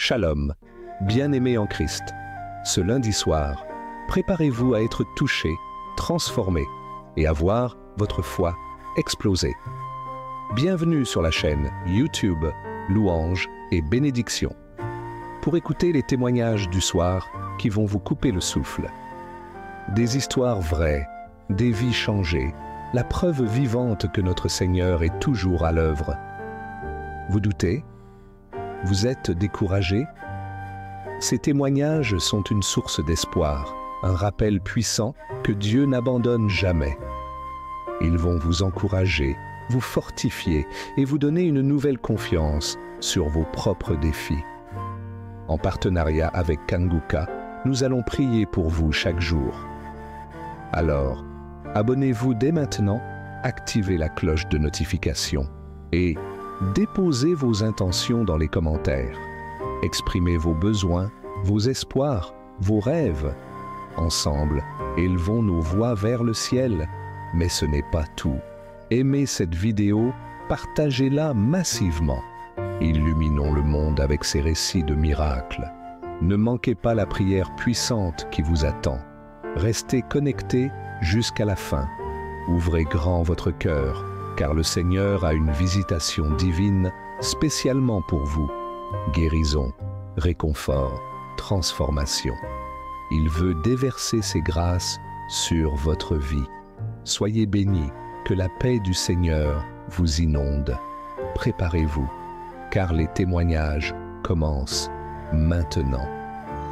Shalom, bien-aimés en Christ. Ce lundi soir, préparez-vous à être touchés, transformés et à voir votre foi exploser. Bienvenue sur la chaîne YouTube Louange et Bénédiction pour écouter les témoignages du soir qui vont vous couper le souffle. Des histoires vraies, des vies changées, la preuve vivante que notre Seigneur est toujours à l'œuvre. Vous doutez? Vous êtes découragé? Ces témoignages sont une source d'espoir, un rappel puissant que Dieu n'abandonne jamais. Ils vont vous encourager, vous fortifier et vous donner une nouvelle confiance sur vos propres défis. En partenariat avec Kanguka, nous allons prier pour vous chaque jour. Alors, abonnez-vous dès maintenant, activez la cloche de notification et déposez vos intentions dans les commentaires. Exprimez vos besoins, vos espoirs, vos rêves. Ensemble, élevons nos voix vers le ciel. Mais ce n'est pas tout. Aimez cette vidéo, partagez-la massivement. Illuminons le monde avec ces récits de miracles. Ne manquez pas la prière puissante qui vous attend. Restez connectés jusqu'à la fin. Ouvrez grand votre cœur, car le Seigneur a une visitation divine spécialement pour vous. Guérison, réconfort, transformation. Il veut déverser ses grâces sur votre vie. Soyez bénis, que la paix du Seigneur vous inonde. Préparez-vous, car les témoignages commencent maintenant.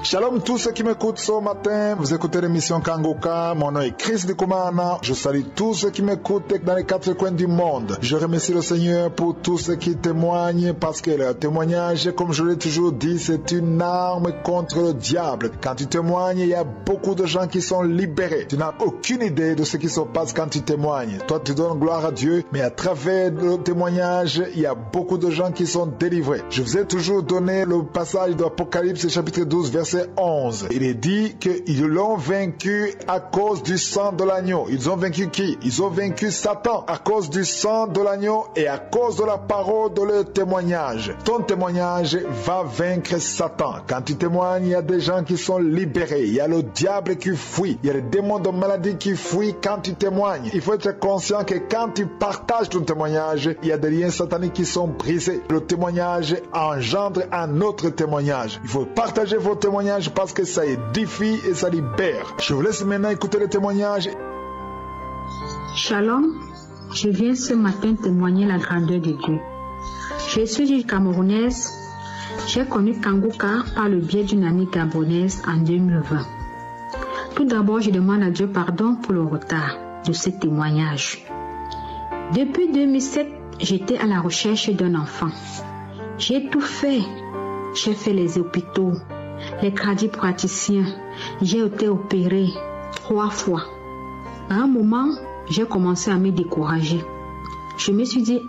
Shalom tous ceux qui m'écoutent ce matin, vous écoutez l'émission Kanguka, mon nom est Chris Ndikumana, je salue tous ceux qui m'écoutent dans les quatre coins du monde. Je remercie le Seigneur pour tous ceux qui témoignent parce que le témoignage, comme je l'ai toujours dit, c'est une arme contre le diable. Quand tu témoignes, il y a beaucoup de gens qui sont libérés. Tu n'as aucune idée de ce qui se passe quand tu témoignes. Toi, tu donnes gloire à Dieu, mais à travers le témoignage, il y a beaucoup de gens qui sont délivrés. Je vous ai toujours donné le passage de l'Apocalypse chapitre 12, verset 11. Il est dit qu'ils l'ont vaincu à cause du sang de l'agneau. Ils ont vaincu qui? Ils ont vaincu Satan à cause du sang de l'agneau et à cause de la parole de leur témoignage. Ton témoignage va vaincre Satan. Quand tu témoignes, il y a des gens qui sont libérés. Il y a le diable qui fuit. Il y a les démons de maladie qui fuient quand tu témoignes. Il faut être conscient que quand tu partages ton témoignage, il y a des liens sataniques qui sont brisés. Le témoignage engendre un autre témoignage. Il faut partager vos témoignages parce que ça édifie et ça libère. Je vous laisse maintenant écouter les témoignages. Shalom, je viens ce matin témoigner la grandeur de Dieu. Je suis une Camerounaise. J'ai connu Kanguka par le biais d'une amie gabonaise en 2020. Tout d'abord, je demande à Dieu pardon pour le retard de ce témoignage. Depuis 2007, j'étais à la recherche d'un enfant. J'ai tout fait. J'ai fait les hôpitaux, les praticiens, j'ai été opérée 3 fois. À un moment, j'ai commencé à me décourager. Je me suis dit,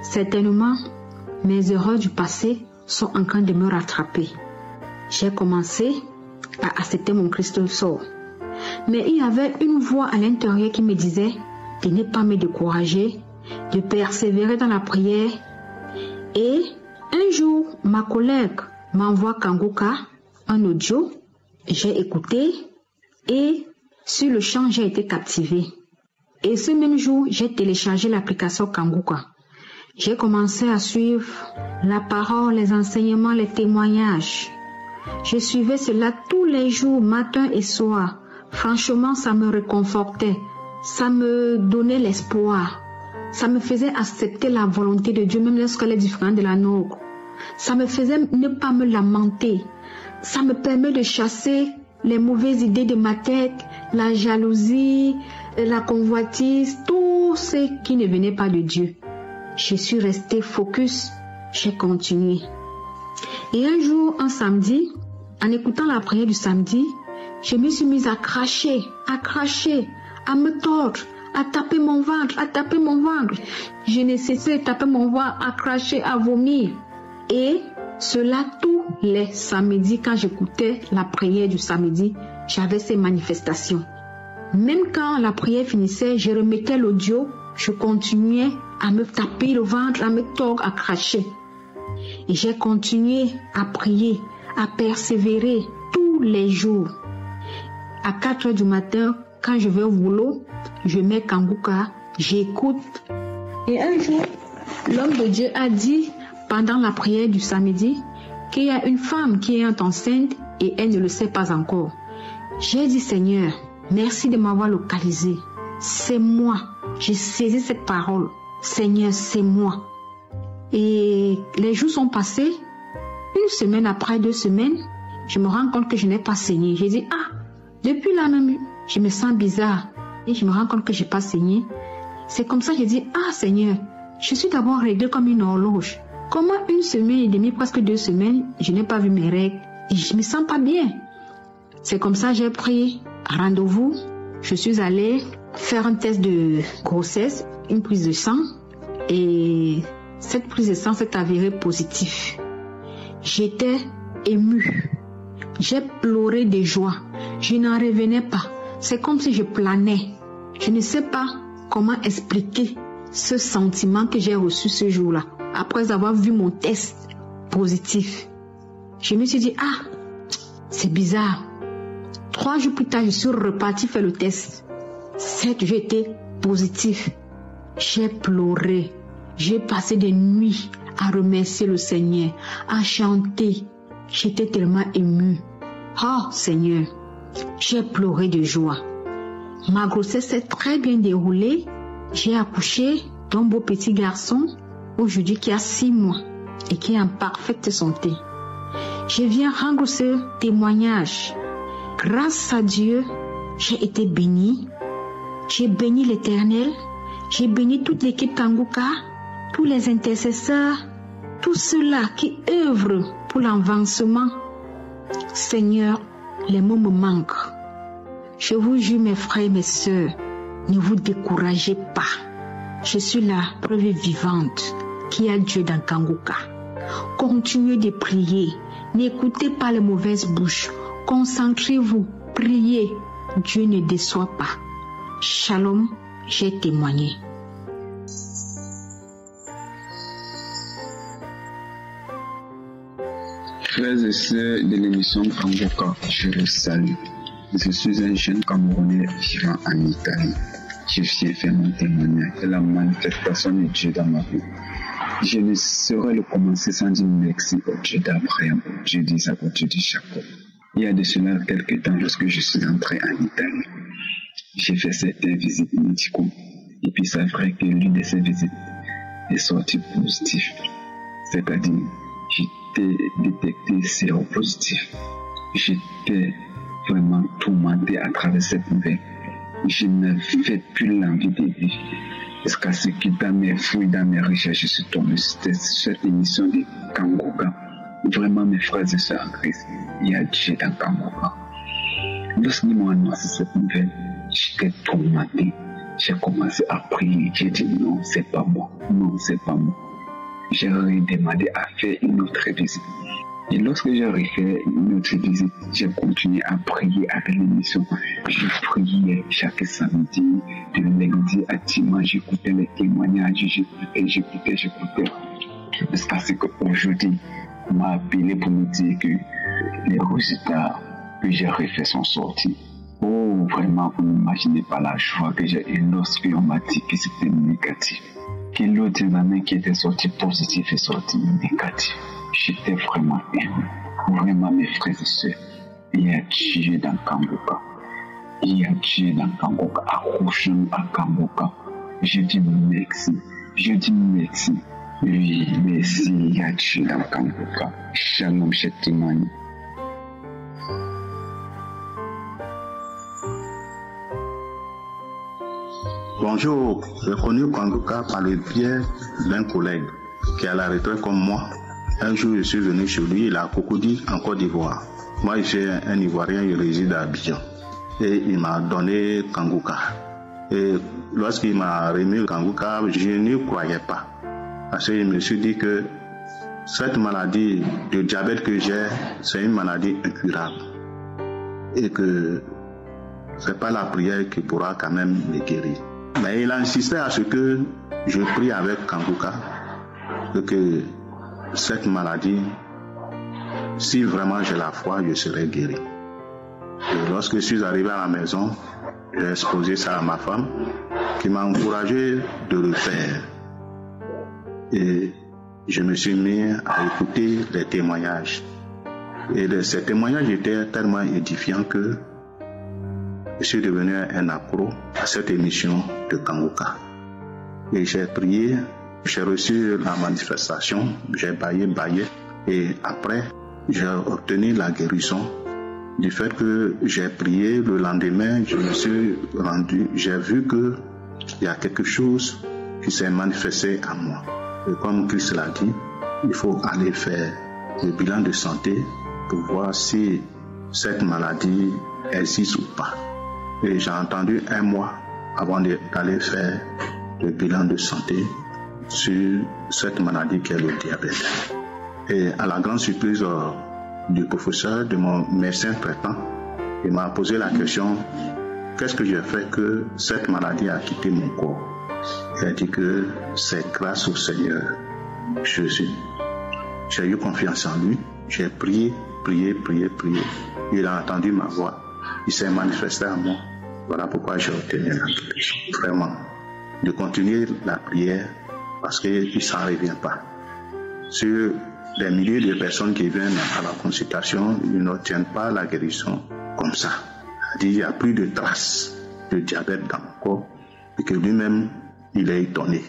certainement, mes erreurs du passé sont en train de me rattraper. J'ai commencé à accepter mon Christ sort. Mais il y avait une voix à l'intérieur qui me disait de ne pas me décourager, de persévérer dans la prière. Et un jour, ma collègue m'envoie Kanguka un audio, j'ai écouté et sur le champ, j'ai été captivée. Et ce même jour, j'ai téléchargé l'application Kanguka. J'ai commencé à suivre la parole, les enseignements, les témoignages. Je suivais cela tous les jours, matin et soir. Franchement, ça me réconfortait, ça me donnait l'espoir. Ça me faisait accepter la volonté de Dieu, même lorsqu'elle est différente de la nôtre. Ça me faisait ne pas me lamenter. Ça me permet de chasser les mauvaises idées de ma tête, la jalousie, la convoitise, tout ce qui ne venait pas de Dieu. Je suis restée focus, j'ai continué. Et un jour, un samedi, en écoutant la prière du samedi, je me suis mise à cracher, à me tordre, à taper mon ventre, Je ne cessais de taper mon ventre, à cracher, à vomir. Et cela tous les samedis, quand j'écoutais la prière du samedi, j'avais ces manifestations. Même quand la prière finissait, je remettais l'audio, je continuais à me taper le ventre, à me tordre, à cracher. Et j'ai continué à prier, à persévérer tous les jours. À 4 heures du matin, quand je vais au boulot, je mets Kanguka, j'écoute. Et un jour, l'homme de Dieu a dit, pendant la prière du samedi, qu'il y a une femme qui est enceinte et elle ne le sait pas encore. J'ai dit, Seigneur, merci de m'avoir localisé. C'est moi. J'ai saisi cette parole. Seigneur, c'est moi. Et les jours sont passés. Une semaine après, 2 semaines, je me rends compte que je n'ai pas saigné. J'ai dit, depuis là même, je me sens bizarre. Et je me rends compte que je n'ai pas saigné. C'est comme ça que j'ai dit, Seigneur, je suis d'abord réglée comme une horloge. Comment une semaine et demie, presque 2 semaines, je n'ai pas vu mes règles et je ne me sens pas bien. C'est comme ça que j'ai pris rendez-vous. Je suis allée faire un test de grossesse, une prise de sang. Et cette prise de sang s'est avérée positive. J'étais émue. J'ai pleuré de joie. Je n'en revenais pas. C'est comme si je planais. Je ne sais pas comment expliquer ce sentiment que j'ai reçu ce jour-là. Après avoir vu mon test positif. Je me suis dit, c'est bizarre. 3 jours plus tard, je suis repartie faire le test. 7 jours étaient positifs. J'ai pleuré. J'ai passé des nuits à remercier le Seigneur, à chanter. J'étais tellement émue. Oh Seigneur, j'ai pleuré de joie. Ma grossesse s'est très bien déroulée. J'ai accouché d'un beau petit garçon, aujourd'hui qui a 6 mois et qui est en parfaite santé. Je viens rendre ce témoignage. Grâce à Dieu, j'ai été bénie. J'ai béni l'Éternel. J'ai béni toute l'équipe Kanguka, tous les intercesseurs, tous ceux-là qui œuvrent pour l'avancement. Seigneur, les mots me manquent. Je vous jure, mes frères et mes sœurs, ne vous découragez pas. Je suis la preuve vivante qu'il y a Dieu dans Kanguka. Continuez de prier. N'écoutez pas les mauvaises bouches. Concentrez-vous. Priez. Dieu ne déçoit pas. Shalom, j'ai témoigné. Frères et sœurs de l'émission Kanguka, je vous salue. Je suis un jeune Camerounais vivant en Italie. Je viens faire mon témoignage de la manifestation de Dieu dans ma vie. Je ne saurais le commencer sans dire merci au Dieu d'Abraham, au Dieu d'Isaac, au Dieu de Jacob. Il y a de cela quelques temps, lorsque je suis entré en Italie, j'ai fait certaines visites médicales. Et puis c'est vrai que l'une de ces visites est sortie positive. C'est-à-dire, j'étais détecté séropositif. J'étais vraiment tourmenté à travers cette nouvelle. Je n'avais plus l'envie de vivre. Jusqu'à ce que dans mes fouilles, dans mes recherches, je suis tombé sur cette émission de Kanguka. Vraiment, mes frères et sœurs en Christ, il y a Dieu dans Kanguka. Lorsqu'ils m'ont annoncé cette nouvelle, j'étais tourmenté. J'ai commencé à prier. J'ai dit non, c'est pas moi. Non, c'est pas moi. J'ai redemandé à faire une autre visite. Et lorsque j'ai refait une autre visite, j'ai continué à prier avec l'émission. Je priais chaque samedi, de lundi à dimanche, j'écoutais les témoignages, j'écoutais. Jusqu'à ce qu'aujourd'hui, on m'a appelé pour me dire que les résultats que j'ai refaits sont sortis. Oh, vraiment, vous n'imaginez pas la joie que j'ai eue lorsque on m'a dit que c'était négatif. Que l'autre examen qui était sorti positif est sorti négatif. J'étais vraiment ému. Vraiment, mes frères et sœurs, il y a Dieu dans Kanguka. Il y a Dieu dans Kanguka. Accrochons à Kanguka. Je dis merci. Je dis merci. Oui, merci. Il y a Dieu dans Kanguka. Shalom, je témoigne. Bonjour, j'ai connu Kanguka par le biais d'un collègue qui est à la retraite comme moi. Un jour, je suis venu chez lui, il a Cocody en Côte d'Ivoire. Moi, je suis un Ivoirien, je réside à Abidjan. Et il m'a donné Kanguka. Et lorsqu'il m'a remis Kanguka, je n'y croyais pas. Parce que je me suis dit que cette maladie de diabète que j'ai, c'est une maladie incurable. Et que ce n'est pas la prière qui pourra quand même me guérir. Mais il insistait à ce que je prie avec Kanguka. Et que cette maladie, si vraiment j'ai la foi, je serai guéri. Et lorsque je suis arrivé à la maison, j'ai exposé ça à ma femme, qui m'a encouragé de le faire. Et je me suis mis à écouter les témoignages. Et ces témoignages étaient tellement édifiants que je suis devenu un accro à cette émission de Kangoka. Et j'ai prié, j'ai reçu la manifestation, j'ai baillé. Et après, j'ai obtenu la guérison. Du fait que j'ai prié, le lendemain, je me suis rendu, j'ai vu qu'il y a quelque chose qui s'est manifesté à moi. Et comme Christ l'a dit, il faut aller faire le bilan de santé pour voir si cette maladie existe ou pas. Et j'ai entendu 1 mois avant d'aller faire le bilan de santé sur cette maladie qui est le diabète. Et à la grande surprise du professeur, de mon médecin traitant, il m'a posé la question: qu'est-ce que j'ai fait que cette maladie a quitté mon corps? Il a dit que c'est grâce au Seigneur Jésus. J'ai eu confiance en lui, j'ai prié. Il a entendu ma voix, il s'est manifesté à moi. Voilà pourquoi j'ai obtenu la guérison. Vraiment, de continuer la prière parce qu'il ne s'en revient pas. Sur les milliers de personnes qui viennent à la consultation, ils n'obtiennent pas la guérison comme ça. Il n'y a plus de traces de diabète dans le corps et que lui-même, il est étonné.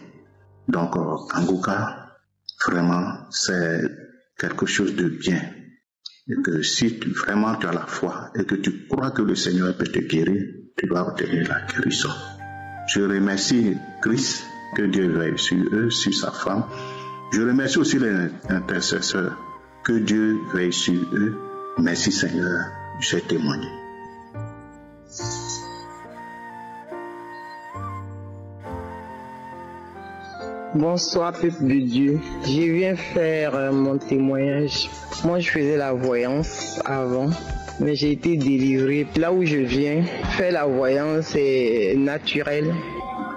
Donc, Kangoka, vraiment, c'est quelque chose de bien. Et que si vraiment tu as la foi et que tu crois que le Seigneur peut te guérir, tu vas obtenir la guérison. Je remercie Christ, que Dieu veille sur eux, sur sa femme. Je remercie aussi les intercesseurs, que Dieu veille sur eux. Merci Seigneur, j'ai témoigné. Bonsoir peuple de Dieu, je viens faire mon témoignage. Moi je faisais la voyance avant, mais j'ai été délivré. Là où je viens, faire la voyance c'est naturel.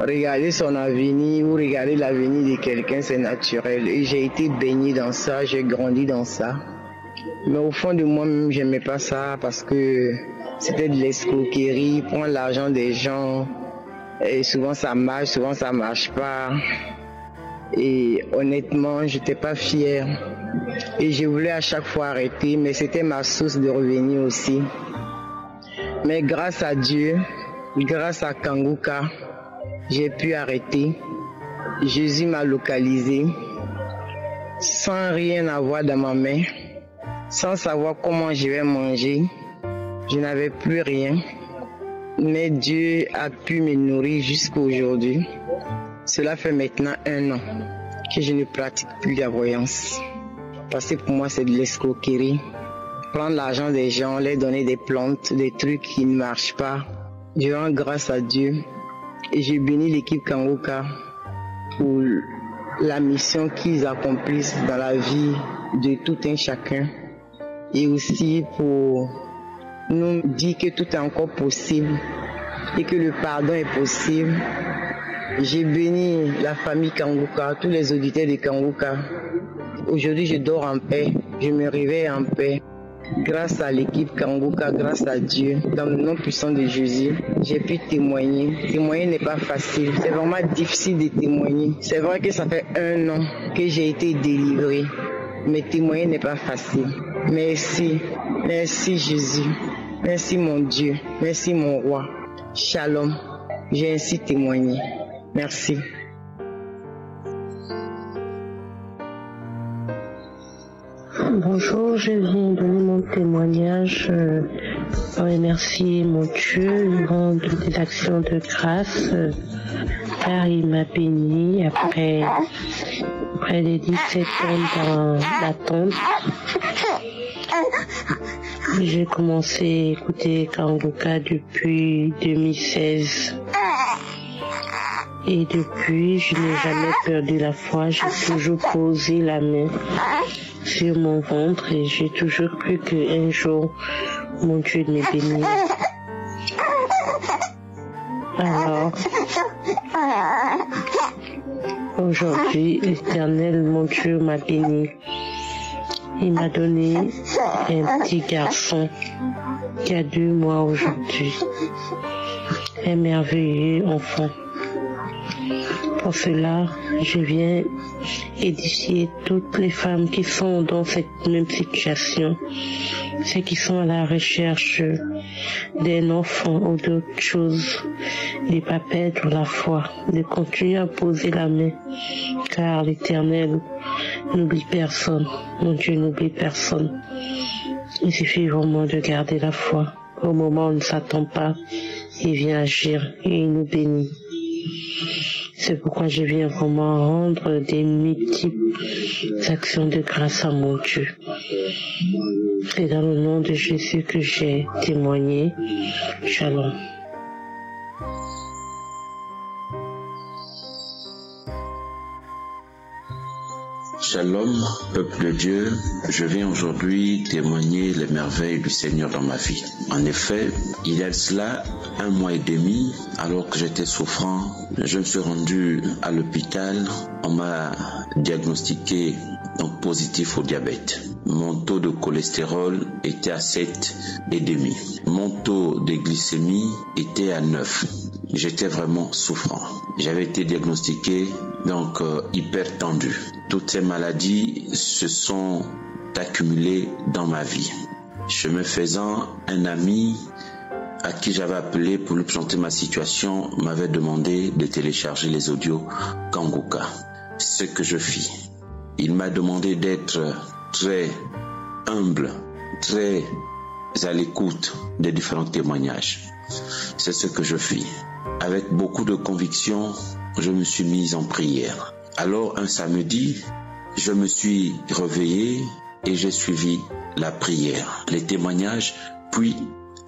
Regarder son avenir ou regarder l'avenir de quelqu'un c'est naturel. Et j'ai été baigné dans ça, j'ai grandi dans ça. Mais au fond de moi-même j'aimais pas ça parce que c'était de l'escroquerie, prendre l'argent des gens. Et souvent ça marche pas. Et honnêtement, j'étais pas fière. Et je voulais à chaque fois arrêter, mais c'était ma source de revenus aussi. Mais grâce à Dieu, grâce à Kangoka, j'ai pu arrêter. Jésus m'a localisé, sans rien avoir dans ma main, sans savoir comment je vais manger. Je n'avais plus rien. Mais Dieu a pu me nourrir jusqu'à aujourd'hui. Cela fait maintenant 1 an que je ne pratique plus la voyance. Parce que pour moi, c'est de l'escroquerie. Prendre l'argent des gens, leur donner des plantes, des trucs qui ne marchent pas. Je rends grâce à Dieu et je bénis l'équipe Kangoka pour la mission qu'ils accomplissent dans la vie de tout un chacun. Et aussi pour nous dire que tout est encore possible et que le pardon est possible. J'ai béni la famille Kangoka, tous les auditeurs de Kangoka. Aujourd'hui, je dors en paix, je me réveille en paix. Grâce à l'équipe Kangoka, grâce à Dieu, dans le nom puissant de Jésus, j'ai pu témoigner. Témoigner n'est pas facile, c'est vraiment difficile de témoigner. C'est vrai que ça fait 1 an que j'ai été délivré, mais témoigner n'est pas facile. Merci, merci Jésus, merci mon Dieu, merci mon roi. Shalom, j'ai ainsi témoigné. Merci. Bonjour, je viens donner mon témoignage pour remercier mon Dieu, lui rendre des actions de grâce, car il m'a béni après près de 17 ans dans l'attente. J'ai commencé à écouter Kangoka depuis 2016. Et depuis, je n'ai jamais perdu la foi, j'ai toujours posé la main sur mon ventre et j'ai toujours cru qu'un jour, mon Dieu me bénirait. Alors, aujourd'hui, l'Éternel, mon Dieu, m'a béni. Il m'a donné un petit garçon qui a 2 mois aujourd'hui. Un merveilleux enfant. Pour cela, je viens édifier toutes les femmes qui sont dans cette même situation, ceux qui sont à la recherche d'un enfant ou d'autre chose, de ne pas perdre la foi, de continuer à poser la main, car l'Éternel n'oublie personne, mon Dieu n'oublie personne. Il suffit vraiment de garder la foi. Au moment où on ne s'attend pas, il vient agir et il nous bénit. C'est pourquoi je viens vraiment rendre des multiples actions de grâce à mon Dieu. C'est dans le nom de Jésus que j'ai témoigné. Shalom. Shalom, peuple de Dieu, je viens aujourd'hui témoigner les merveilles du Seigneur dans ma vie. En effet, il y a de cela 1 mois et demi, alors que j'étais souffrant, je me suis rendu à l'hôpital, on m'a diagnostiqué donc positif au diabète. Mon taux de cholestérol était à 7,5. Mon taux de glycémie était à 9. J'étais vraiment souffrant. J'avais été diagnostiqué donc hyper tendu. Toutes ces maladies se sont accumulées dans ma vie. Chemin faisant, un ami à qui j'avais appelé pour lui présenter ma situation m'avait demandé de télécharger les audios Kangoka. Ce que je fis. Il m'a demandé d'être très humble, très à l'écoute des différents témoignages. C'est ce que je fis. Avec beaucoup de conviction, je me suis mis en prière. Alors un samedi, je me suis réveillé et j'ai suivi la prière, les témoignages, puis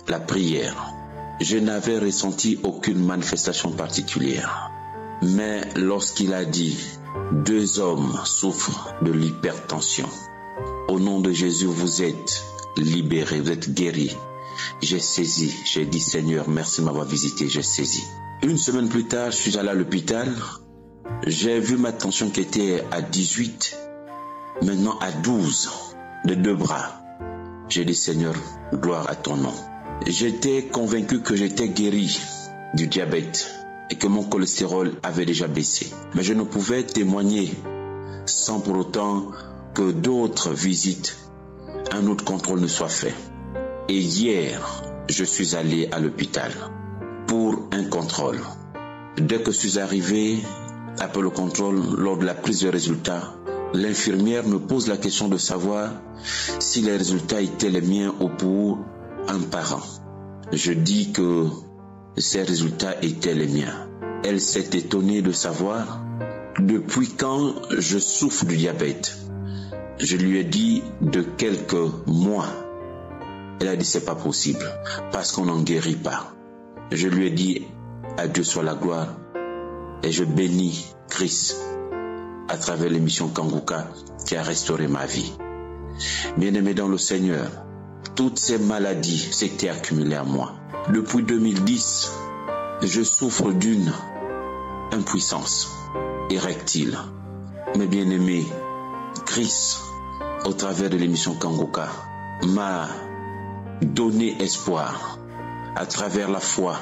la prière. Je n'avais ressenti aucune manifestation particulière. Mais lorsqu'il a dit « 2 hommes souffrent de l'hypertension. Au nom de Jésus, vous êtes libérés, vous êtes guéris. » J'ai saisi, j'ai dit « Seigneur, merci de m'avoir visité. » J'ai saisi. 1 semaine plus tard, je suis allé à l'hôpital. J'ai vu ma tension qui était à 18, maintenant à 12, de 2 bras. J'ai dit « Seigneur, gloire à ton nom. » J'étais convaincu que j'étais guéri du diabète et que mon cholestérol avait déjà baissé. Mais je ne pouvais témoigner sans pour autant que d'autres visites, un autre contrôle ne soit fait. Et hier, je suis allé à l'hôpital pour un contrôle. Dès que je suis arrivé, après le contrôle, lors de la prise de résultats, l'infirmière me pose la question de savoir si les résultats étaient les miens ou pour un parent. Je dis que ces résultats étaient les miens. Elle s'est étonnée de savoir depuis quand je souffre du diabète. Je lui ai dit de quelques mois. Elle a dit c'est pas possible parce qu'on n'en guérit pas. Je lui ai dit à Dieu soit la gloire et je bénis Christ à travers l'émission Kangoka qui a restauré ma vie. Bien-aimé dans le Seigneur, toutes ces maladies s'étaient accumulées à moi. Depuis 2010, je souffre d'une impuissance érectile. Mais bien-aimé, Christ, au travers de l'émission Kangoka, m'a donné espoir. À travers la foi,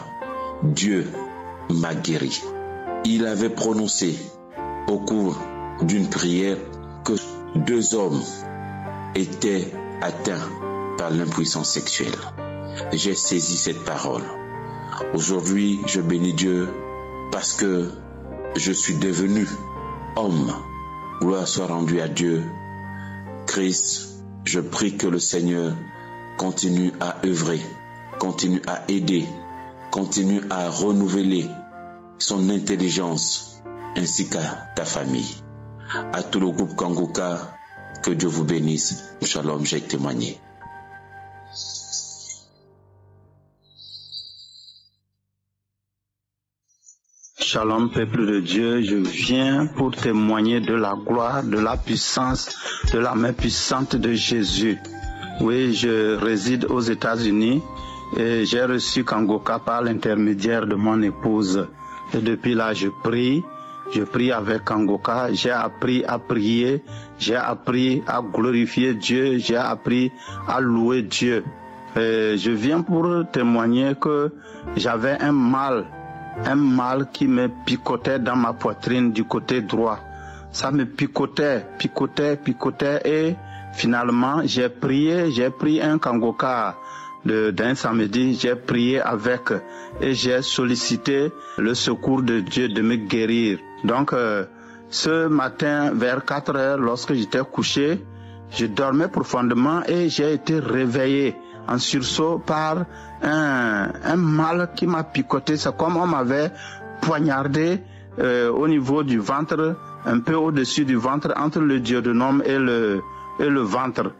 Dieu m'a guéri. Il avait prononcé au cours d'une prière que 2 hommes étaient atteints par l'impuissance sexuelle. J'ai saisi cette parole. Aujourd'hui, je bénis Dieu parce que je suis devenu homme. Gloire soit rendue à Dieu. Christ, je prie que le Seigneur continue à œuvrer, continue à aider, continue à renouveler son intelligence ainsi qu'à ta famille. À tout le groupe Kangoka, que Dieu vous bénisse. Shalom, j'ai témoigné. Shalom, peuple de Dieu, je viens pour témoigner de la gloire, de la puissance, de la main puissante de Jésus. Oui, je réside aux États-Unis et j'ai reçu Kangoka par l'intermédiaire de mon épouse. Et depuis là, je prie je prie avec Kangoka, j'ai appris à prier, j'ai appris à glorifier Dieu, j'ai appris à louer Dieu. Et je viens pour témoigner que j'avais un mal qui me picotait dans ma poitrine du côté droit. Ça me picotait et finalement j'ai pris un Kangoka d'un samedi, j'ai prié avec et j'ai sollicité le secours de Dieu de me guérir. Donc ce matin vers 4 heures, lorsque j'étais couché, je dormais profondément et j'ai été réveillé en sursaut par un mal qui m'a picoté. C'est comme on m'avait poignardé au niveau du ventre, un peu au-dessus du ventre, entre le duodénum et le ventre.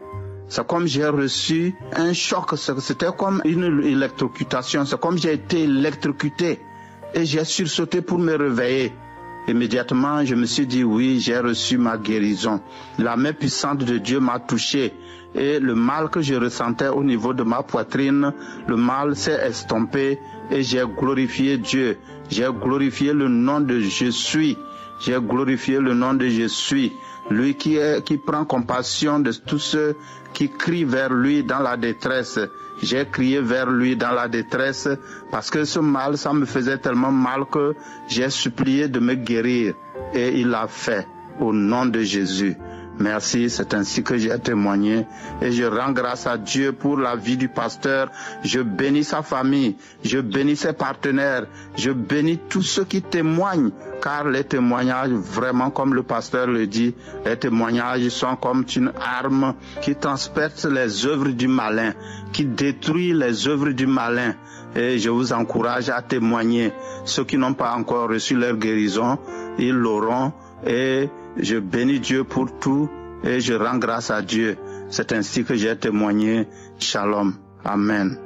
C'est comme j'ai reçu un choc, c'était comme une électrocutation, c'est comme j'ai été électrocuté et j'ai sursauté pour me réveiller. Immédiatement, je me suis dit oui, j'ai reçu ma guérison. La main puissante de Dieu m'a touché et le mal que je ressentais au niveau de ma poitrine, le mal s'est estompé et j'ai glorifié Dieu. J'ai glorifié le nom de Je suis. J'ai glorifié le nom de Je suis. Lui qui prend compassion de tous ceux qui crient vers lui dans la détresse. J'ai crié vers lui dans la détresse parce que ce mal, ça me faisait tellement mal que j'ai supplié de me guérir. Et il l'a fait au nom de Jésus. Merci, c'est ainsi que j'ai témoigné et je rends grâce à Dieu pour la vie du pasteur. Je bénis sa famille, je bénis ses partenaires, je bénis tous ceux qui témoignent, car les témoignages, vraiment comme le pasteur le dit, les témoignages sont comme une arme qui transperce les œuvres du malin, qui détruit les œuvres du malin. Et je vous encourage à témoigner. Ceux qui n'ont pas encore reçu leur guérison, ils l'auront. Et je bénis Dieu pour tout et je rends grâce à Dieu. C'est ainsi que j'ai témoigné. Shalom. Amen.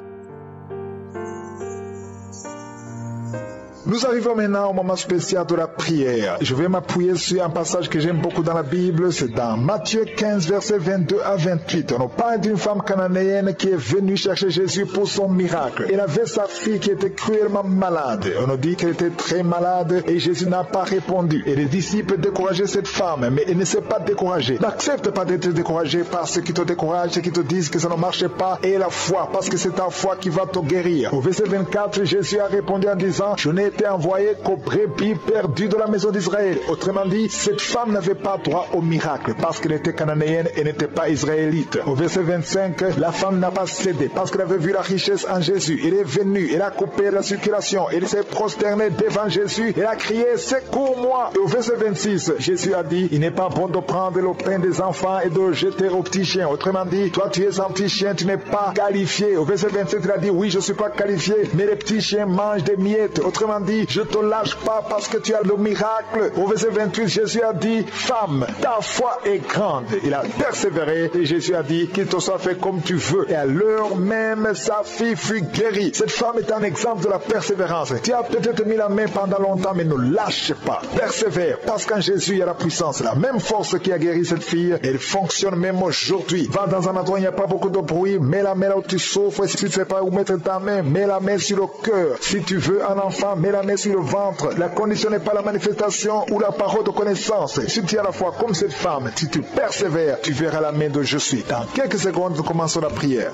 Nous arrivons maintenant au moment spécial de la prière. Je vais m'appuyer sur un passage que j'aime beaucoup dans la Bible. C'est dans Matthieu 15, versets 22 à 28. On nous parle d'une femme cananéenne qui est venue chercher Jésus pour son miracle. Elle avait sa fille qui était cruellement malade. On nous dit qu'elle était très malade et Jésus n'a pas répondu. Et les disciples décourageaient cette femme, mais elle ne s'est pas découragée. N'accepte pas d'être découragé par ceux qui te découragent, ceux qui te disent que ça ne marche pas. Et la foi, parce que c'est ta foi qui va te guérir. Au verset 24, Jésus a répondu en disant, je n'ai été envoyé qu'aux brebis perdues de la maison d'Israël. Autrement dit, cette femme n'avait pas droit au miracle parce qu'elle était cananéenne et n'était pas israélite. Au verset 25, la femme n'a pas cédé parce qu'elle avait vu la richesse en Jésus. Elle est venue, elle a coupé la circulation, elle s'est prosternée devant Jésus, elle a crié, secours-moi. Et au verset 26, Jésus a dit, il n'est pas bon de prendre le pain des enfants et de le jeter aux petits chiens. Autrement dit, toi tu es un petit chien, tu n'es pas qualifié. Au verset 27, il a dit, oui, je ne suis pas qualifié, mais les petits chiens mangent des miettes. Autrement dit, je ne te lâche pas parce que tu as le miracle. Au verset 28, Jésus a dit, femme, ta foi est grande. Il a persévéré et Jésus a dit, qu'il te soit fait comme tu veux. Et à l'heure même, sa fille fut guérie. Cette femme est un exemple de la persévérance. Tu as peut-être mis la main pendant longtemps, mais ne lâche pas. Persévère, parce qu'en Jésus, il y a la puissance. La même force qui a guéri cette fille, elle fonctionne même aujourd'hui. Va dans un endroit où il n'y a pas beaucoup de bruit, mets la main là où tu souffres. Si tu ne sais pas où mettre ta main, mets la main sur le cœur. Si tu veux un enfant, mets la main sur le ventre. La condition n'est pas la manifestation ou la parole de connaissance. Si tu as la foi comme cette femme, si tu persévères, tu verras la main de Je suis. Dans quelques secondes, nous commençons la prière.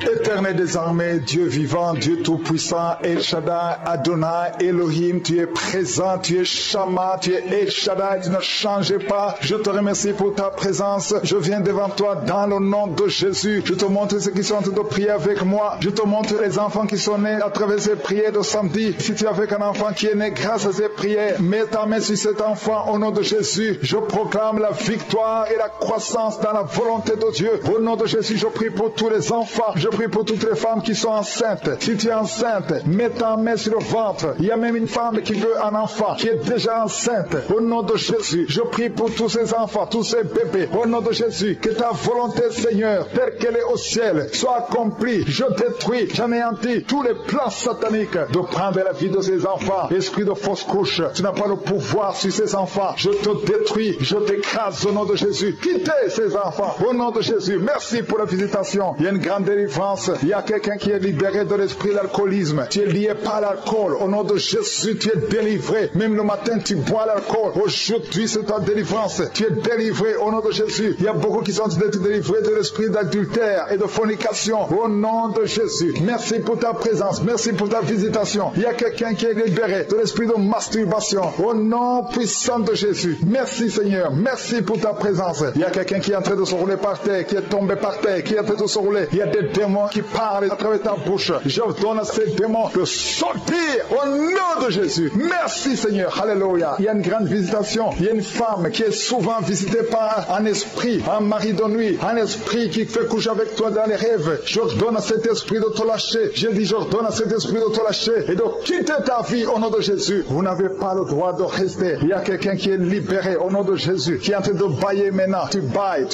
Éternel des armées, Dieu vivant, Dieu tout-puissant, El Shaddai, Adonai, Elohim, tu es présent, tu es Shama, tu es El Shaddai, tu ne changes pas. Je te remercie pour ta présence. Je viens devant toi dans le nom de Jésus. Je te montre ceux qui sont en train de prier avec moi. Je te montre les enfants qui sont nés à travers ces prières de samedi. Si tu es avec un enfant qui est né grâce à ces prières, mets ta main sur cet enfant au nom de Jésus. Je proclame la victoire et la croissance dans la volonté de Dieu. Au nom de Jésus, je prie pour tous les enfants. Je prie pour toutes les femmes qui sont enceintes. Si tu es enceinte, mets ta main sur le ventre. Il y a même une femme qui veut un enfant, qui est déjà enceinte. Au nom de Jésus, je prie pour tous ces enfants, tous ces bébés. Au nom de Jésus, que ta volonté, Seigneur, telle qu'elle est au ciel, soit accomplie. Je détruis, j'anéantis tous les plans sataniques de prendre la vie de ces enfants. Esprit de fausse couche, tu n'as pas le pouvoir sur ces enfants. Je te détruis, je t'écrase au nom de Jésus. Quittez ces enfants au nom de Jésus. Merci pour la visitation. Il y a une grande délivrance délivrance. Il y a quelqu'un qui est libéré de l'esprit de l'alcoolisme. Tu es lié par l'alcool. Au nom de Jésus, tu es délivré. Même le matin, tu bois l'alcool. Aujourd'hui, c'est ta délivrance. Tu es délivré au nom de Jésus. Il y a beaucoup qui sont délivrés de l'esprit d'adultère et de fornication. Au nom de Jésus. Merci pour ta présence. Merci pour ta visitation. Il y a quelqu'un qui est libéré de l'esprit de masturbation. Au nom puissant de Jésus. Merci Seigneur. Merci pour ta présence. Il y a quelqu'un qui est en train de se rouler par terre, qui est tombé par terre, qui est en train de se rouler. Il y a des démons qui parlent à travers ta bouche. Je donne à ces démons de sortir au nom de Jésus. Merci Seigneur. Alléluia. Il y a une grande visitation. Il y a une femme qui est souvent visitée par un esprit, un mari de nuit, un esprit qui fait coucher avec toi dans les rêves. Je donne à cet esprit de te lâcher. Je dis, je donne à cet esprit de te lâcher et de quitter ta vie au nom de Jésus. Vous n'avez pas le droit de rester. Il y a quelqu'un qui est libéré au nom de Jésus, qui est en train de bailler maintenant. Tu bailles.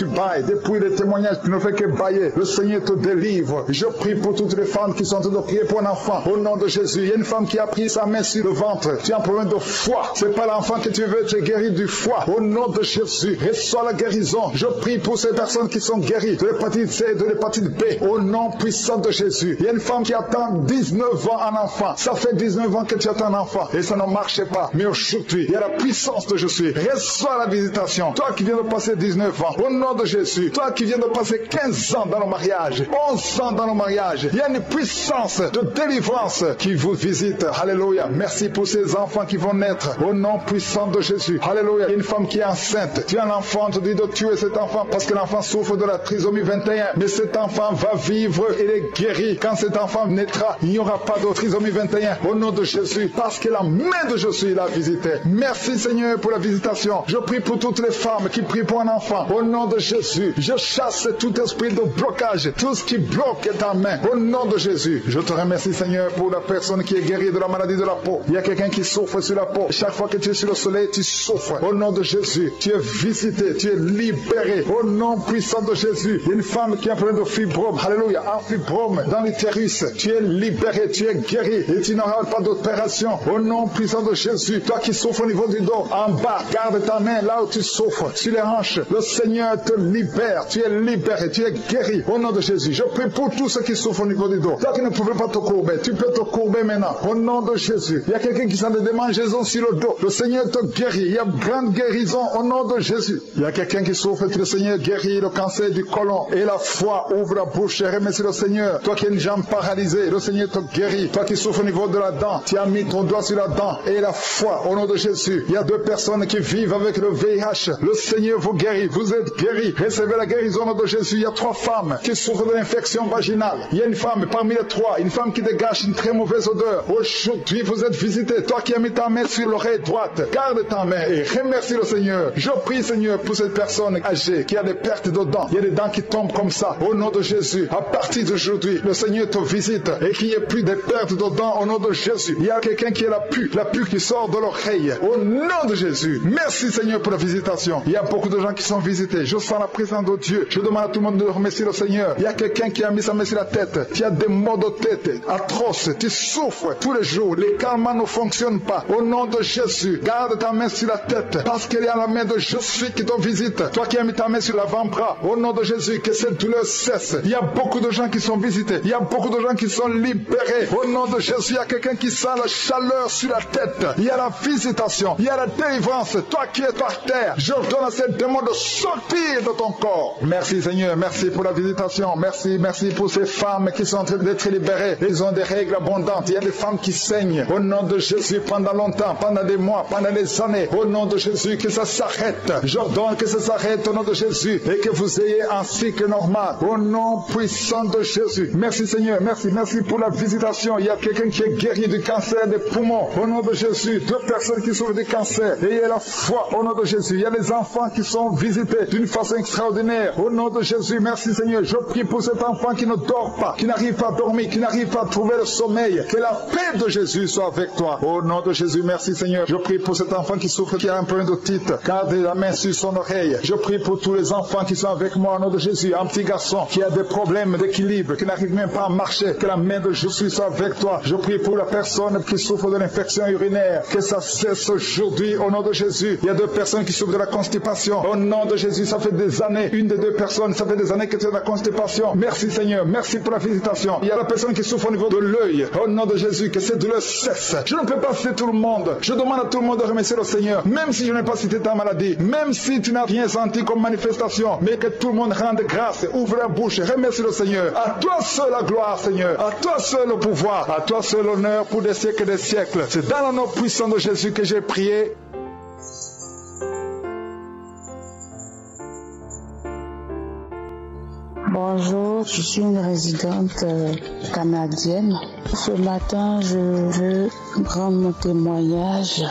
Depuis les témoignages, tu ne fais que bailler. Le Seigneur te délivre. Je prie pour toutes les femmes qui sont en train de prier pour un enfant. Au nom de Jésus, il y a une femme qui a pris sa main sur le ventre. Tu as un problème de foie. C'est pas l'enfant que tu veux, tu es guéri du foie. Au nom de Jésus, reçois la guérison. Je prie pour ces personnes qui sont guéries de l'hépatite C, de l'hépatite B. Au nom puissant de Jésus. Il y a une femme qui attend 19 ans un enfant. Ça fait 19 ans que tu attends un enfant et ça ne marche pas. Mais aujourd'hui, il y a la puissance de Jésus. Reçois la visitation. Toi qui viens de passer 19 ans, au nom de Jésus. Toi qui viens de passer 15 ans dans le mariage, 11 ans dans le mariage. Il y a une puissance de délivrance qui vous visite. Alléluia. Merci pour ces enfants qui vont naître. Au nom puissant de Jésus. Alléluia. Il y a une femme qui est enceinte. Tu as un enfant, on te dit de tuer cet enfant parce que l'enfant souffre de la trisomie 21. Mais cet enfant va vivre, il est guéri. Quand cet enfant naîtra, il n'y aura pas de trisomie 21. Au nom de Jésus. Parce que la main de Jésus l'a visité. Merci Seigneur pour la visitation. Je prie pour toutes les femmes qui prient pour un enfant. Au nom de Jésus. Je chasse tout esprit de blocage. Tout ce qui bloque ta main. Au nom de Jésus. Je te remercie Seigneur pour la personne qui est guérie de la maladie de la peau. Il y a quelqu'un qui souffre sur la peau. Chaque fois que tu es sur le soleil, tu souffres. Au nom de Jésus. Tu es visité. Tu es libéré. Au nom puissant de Jésus. Il y a une femme qui a un problème de fibrome. Alléluia. Un fibrome dans l'utérus. Tu es libéré. Tu es guéri. Et tu n'auras pas d'opération. Au nom puissant de Jésus. Toi qui souffres au niveau du dos, en bas, garde ta main là où tu souffres. Sur les hanches. Le Seigneur te libère. Tu es libéré. Tu es guéri. Au nom de Jésus. Je prie pour tous ceux qui souffrent au niveau du dos. Toi qui ne pouvais pas te courber, tu peux te courber maintenant. Au nom de Jésus. Il y a quelqu'un qui sent des démangeaisons sur le dos. Le Seigneur te guérit. Il y a grande guérison au nom de Jésus. Il y a quelqu'un qui souffre et le Seigneur guérit le cancer du côlon. Et la foi ouvre la bouche et remercie le Seigneur. Toi qui as une jambe paralysée, le Seigneur te guérit. Toi qui souffres au niveau de la dent, tu as mis ton doigt sur la dent. Et la foi au nom de Jésus. Il y a 2 personnes qui vivent avec le VIH. Le Seigneur vous guérit. Vous êtes guéris. Recevez la guérison au nom de Jésus. Il y a 3 femmes qui souffrent de l'infection vaginale. Il y a une femme parmi les 3, une femme qui dégage une très mauvaise odeur. Aujourd'hui, vous êtes visité. Toi qui as mis ta main sur l'oreille droite, garde ta main et remercie le Seigneur. Je prie, Seigneur, pour cette personne âgée qui a des pertes de dents. Il y a des dents qui tombent comme ça. Au nom de Jésus, à partir d'aujourd'hui, le Seigneur te visite et qu'il n'y ait plus de pertes de dents au nom de Jésus. Il y a quelqu'un qui est la pu qui sort de l'oreille. Au nom de Jésus. Merci, Seigneur, pour la visitation. Il y a beaucoup de gens qui sont visités. Je sens la présence de Dieu. Je demande à tout le monde de remercier le Seigneur. Il y a quelqu'un qui a mis sa main sur la tête. Tu as des maux de tête atroces. Tu souffres tous les jours. Les calmants ne fonctionnent pas. Au nom de Jésus, garde ta main sur la tête. Parce qu'il y a la main de Jésus qui te visite. Toi qui as mis ta main sur l'avant-bras. Au nom de Jésus, que cette douleur cesse. Il y a beaucoup de gens qui sont visités. Il y a beaucoup de gens qui sont libérés. Au nom de Jésus, il y a quelqu'un qui sent la chaleur sur la tête. Il y a la visitation. Il y a la délivrance. Toi qui es par terre, je donne à cette démon de sortir de ton corps. Merci Seigneur. Merci pour la visitation. Merci pour ces femmes qui sont en train d'être libérées. Ils ont des règles abondantes. Il y a des femmes qui saignent. Au nom de Jésus, pendant longtemps, pendant des mois, pendant des années. Au nom de Jésus, que ça s'arrête. J'ordonne que ça s'arrête au nom de Jésus et que vous ayez un cycle normal. Au nom puissant de Jésus. Merci Seigneur. Merci pour la visitation. Il y a quelqu'un qui est guéri du cancer des poumons. Au nom de Jésus. 2 personnes qui souffrent du cancer. Et il y a la foi au nom de Jésus. Il y a les enfants qui sont visités d'une façon extraordinaire. Au nom de Jésus. Merci Seigneur. Je prie pour cet enfant qui ne dort pas, qui n'arrive pas à dormir, qui n'arrive pas à trouver le sommeil. Que la paix de Jésus soit avec toi. Au nom de Jésus, merci Seigneur. Je prie pour cet enfant qui souffre, qui a un problème d'otite. Garde la main sur son oreille. Je prie pour tous les enfants qui sont avec moi au nom de Jésus. Un petit garçon qui a des problèmes d'équilibre, qui n'arrive même pas à marcher. Que la main de Jésus soit avec toi. Je prie pour la personne qui souffre de l'infection urinaire. Que ça cesse aujourd'hui au nom de Jésus. Il y a 2 personnes qui souffrent de la constipation. Au nom de Jésus, ça fait des années. Une des 2 personnes, ça fait des années que tu as de la constipation. Merci Seigneur. Seigneur. Merci pour la visitation. Il y a la personne qui souffre au niveau de l'œil. Au nom de Jésus, que cette douleur cesse. Je ne peux pas citer tout le monde. Je demande à tout le monde de remercier le Seigneur. Même si je n'ai pas cité ta maladie, même si tu n'as rien senti comme manifestation, mais que tout le monde rende grâce, ouvre la bouche, remercie le Seigneur. À toi seul la gloire, Seigneur. À toi seul le pouvoir. À toi seul l'honneur pour des siècles et des siècles. C'est dans le nom puissant de Jésus que j'ai prié. Bonjour, je suis une résidente canadienne. Ce matin, je veux rendre mon témoignage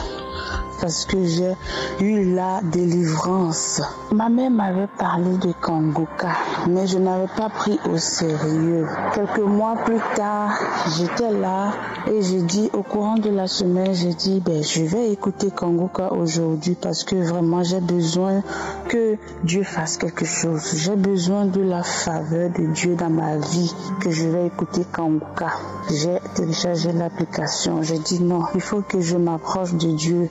parce que j'ai eu la délivrance. Ma mère m'avait parlé de Kangoka, mais je n'avais pas pris au sérieux. Quelques mois plus tard, j'étais là et j'ai dit, au courant de la semaine, j'ai dit, je vais écouter Kangoka aujourd'hui parce que vraiment j'ai besoin que Dieu fasse quelque chose. J'ai besoin de la faveur de Dieu dans ma vie, que je vais écouter Kangoka. J'ai téléchargé l'application. J'ai dit non, il faut que je m'approche de Dieu.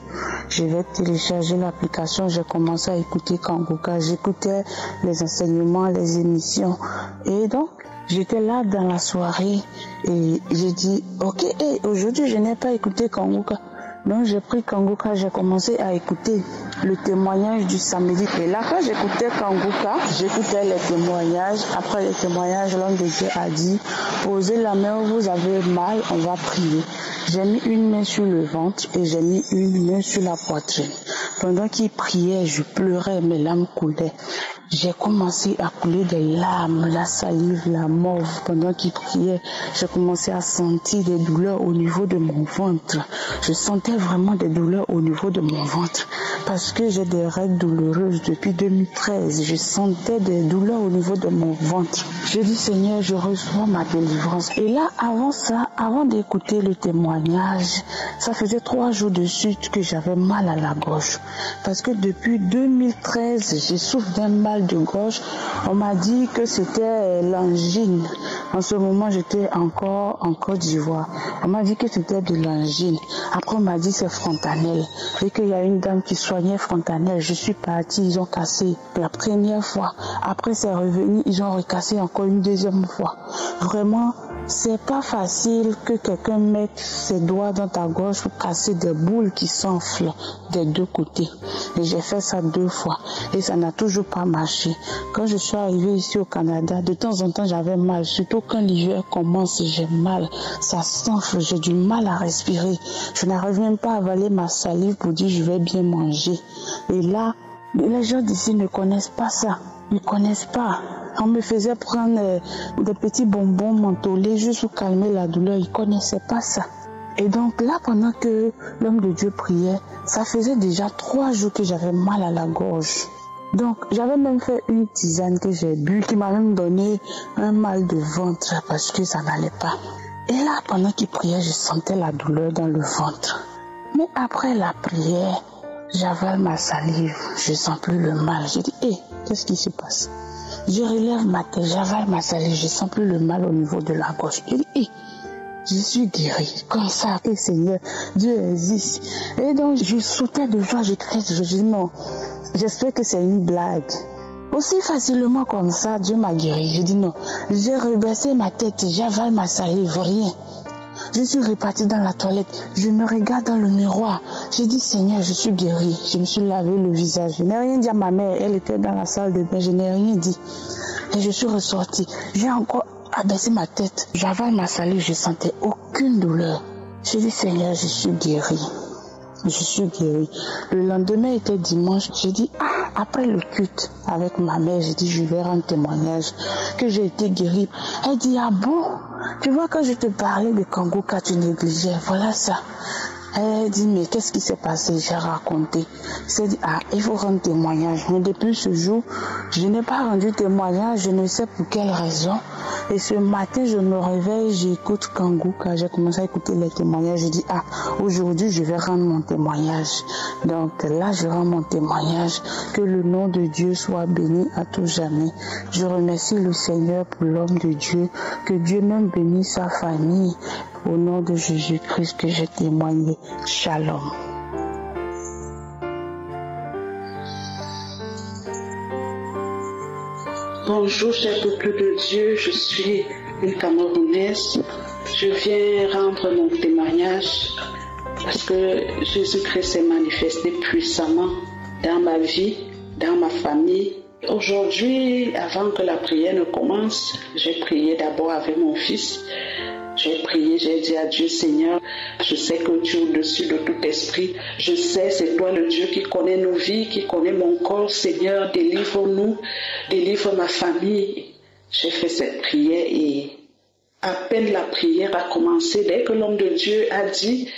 Je vais télécharger l'application. J'ai commencé à écouter Kangoka. J'écoutais les enseignements, les émissions. Et donc, j'étais là dans la soirée et j'ai dit, ok, aujourd'hui je n'ai pas écouté Kangoka. Donc j'ai pris Kangoka, j'ai commencé à écouter le témoignage du samedi. Et là, quand j'écoutais Kangoka, j'écoutais les témoignages. Après les témoignages, l'homme de Dieu a dit, posez la main où vous avez mal, on va prier. J'ai mis une main sur le ventre et j'ai mis une main sur la poitrine. Pendant qu'il priait, je pleurais, mes larmes coulaient. J'ai commencé à couler des larmes, la salive, la morve. Pendant qu'il priait, j'ai commencé à sentir des douleurs au niveau de mon ventre. Je sentais vraiment des douleurs au niveau de mon ventre parce que j'ai des règles douloureuses depuis 2013. Je sentais des douleurs au niveau de mon ventre. J'ai dit, Seigneur, je reçois ma délivrance. Et là, avant ça, avant d'écouter le témoignage, ça faisait 3 jours de suite que j'avais mal à la gorge. Parce que depuis 2013, je souffre d'un mal de gorge. On m'a dit que c'était l'angine. En ce moment, j'étais encore en Côte d'Ivoire. On m'a dit que c'était de l'angine. Après, on m'a dit c'est frontanelle. Et qu'il y a une dame qui soignait frontanelle. Je suis partie, ils ont cassé la première fois. Après, c'est revenu, ils ont recassé encore une deuxième fois. Vraiment, c'est pas facile que quelqu'un mette ses doigts dans ta gorge pour casser des boules qui s'enflent des deux côtés. Et j'ai fait ça 2 fois et ça n'a toujours pas marché. Quand je suis arrivée ici au Canada, de temps en temps j'avais mal, surtout quand l'hiver commence, j'ai mal, ça s'enfle, j'ai du mal à respirer. Je n'arrive même pas à avaler ma salive pour dire je vais bien manger. Et là, les gens d'ici ne connaissent pas ça. Ils ne connaissent pas. On me faisait prendre des petits bonbons mentholés juste pour calmer la douleur. Ils ne connaissaient pas ça. Et donc là, pendant que l'homme de Dieu priait, ça faisait déjà 3 jours que j'avais mal à la gorge. Donc j'avais même fait une tisane que j'ai bu qui m'a même donné un mal de ventre parce que ça n'allait pas. Et là, pendant qu'il priait, je sentais la douleur dans le ventre. Mais après la prière, j'avale ma salive, je sens plus le mal. J'ai dit, qu'est-ce qui se passe? Je relève ma tête, j'avale ma salive, je sens plus le mal au niveau de la gorge. J'ai dit, je suis guérie, comme ça, Seigneur, Dieu existe. Et donc, je sautais de joie, je criais, je dis non, j'espère que c'est une blague. Aussi facilement comme ça, Dieu m'a guéri. Je dis non, j'ai rebaissé ma tête, j'avale ma salive, rien. Je suis repartie dans la toilette, je me regarde dans le miroir. J'ai dit, Seigneur, je suis guérie. Je me suis lavé le visage. Je n'ai rien dit à ma mère, elle était dans la salle de bain, je n'ai rien dit. Et je suis ressortie. J'ai encore abaissé ma tête. J'avale ma salive, je ne sentais aucune douleur. J'ai dit, Seigneur, je suis guérie. Je suis guérie. Le lendemain était dimanche. J'ai dit, après le culte avec ma mère, j'ai dit, je vais rendre témoignage que j'ai été guérie. Elle dit, ah bon? Tu vois, quand je te parlais de Kangoka, tu négligeais. Voilà ça. Elle dit, mais qu'est-ce qui s'est passé? J'ai raconté. Elle dit, il faut rendre témoignage. Mais depuis ce jour, je n'ai pas rendu témoignage, je ne sais pour quelle raison. Et ce matin, je me réveille, j'écoute Kangoka. J'ai commencé à écouter les témoignages. Je dis, aujourd'hui, je vais rendre mon témoignage. Donc là, je rends mon témoignage. Que le nom de Dieu soit béni à tout jamais. Je remercie le Seigneur pour l'homme de Dieu. Que Dieu même bénisse sa famille. Au nom de Jésus-Christ que j'ai témoigné. Shalom. Bonjour, cher peuple de Dieu, je suis une Camerounaise. Je viens rendre mon témoignage parce que Jésus-Christ s'est manifesté puissamment dans ma vie, dans ma famille. Aujourd'hui, avant que la prière ne commence, j'ai prié d'abord avec mon fils. J'ai prié, j'ai dit à Dieu, Seigneur, je sais que tu es au-dessus de tout esprit. Je sais, c'est toi le Dieu qui connaît nos vies, qui connaît mon corps. Seigneur, délivre-nous, délivre ma famille. J'ai fait cette prière et à peine la prière a commencé, dès que l'homme de Dieu a dit,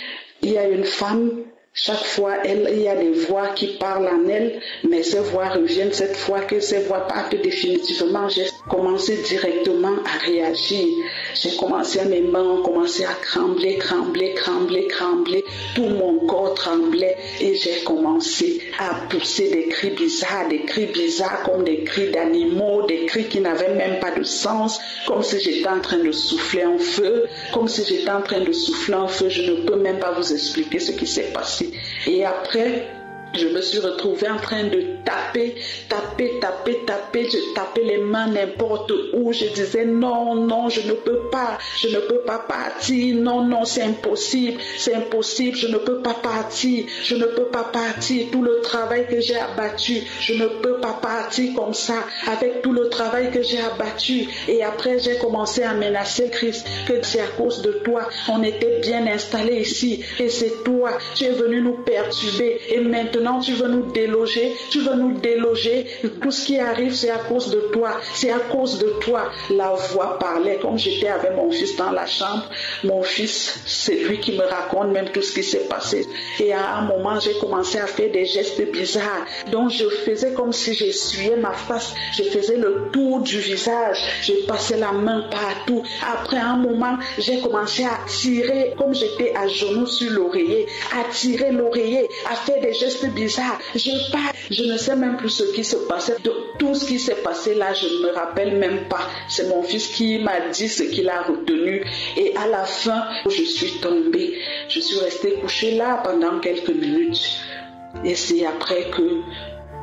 il y a une femme, chaque fois, il y a des voix qui parlent en elle, mais ces voix reviennent cette fois que ces voix partent définitivement. J'ai commencé directement à réagir. J'ai commencé à mes mains ont commencé à trembler. Tout mon corps tremblait et j'ai commencé à pousser des cris bizarres comme des cris d'animaux, des cris qui n'avaient même pas de sens, comme si j'étais en train de souffler en feu, Je ne peux même pas vous expliquer ce qui s'est passé. Et après, je me suis retrouvée en train de taper. Je tapais les mains n'importe où. Je disais non, je ne peux pas partir. Non, c'est impossible, je ne peux pas partir. Tout le travail que j'ai abattu, je ne peux pas partir comme ça, avec tout le travail que j'ai abattu. Et après, j'ai commencé à menacer Christ, que c'est à cause de toi, on était bien installés ici, et c'est toi, tu es venu nous perturber, et maintenant tu veux nous déloger. Tout ce qui arrive, c'est à cause de toi. La voix parlait, comme j'étais avec mon fils dans la chambre. Mon fils, c'est lui qui me raconte même tout ce qui s'est passé. Et à un moment, j'ai commencé à faire des gestes bizarres. Donc je faisais comme si j'essuyais ma face. Je faisais le tour du visage. Je passais la main partout. Après un moment, j'ai commencé à tirer, comme j'étais à genoux sur l'oreiller, à tirer l'oreiller, à faire des gestes bizarres. Je ne sais même plus ce qui se passait. De tout ce qui s'est passé là, je ne me rappelle même pas. C'est mon fils qui m'a dit ce qu'il a retenu. Et à la fin, je suis tombée. Je suis restée couchée là pendant quelques minutes. Et c'est après que,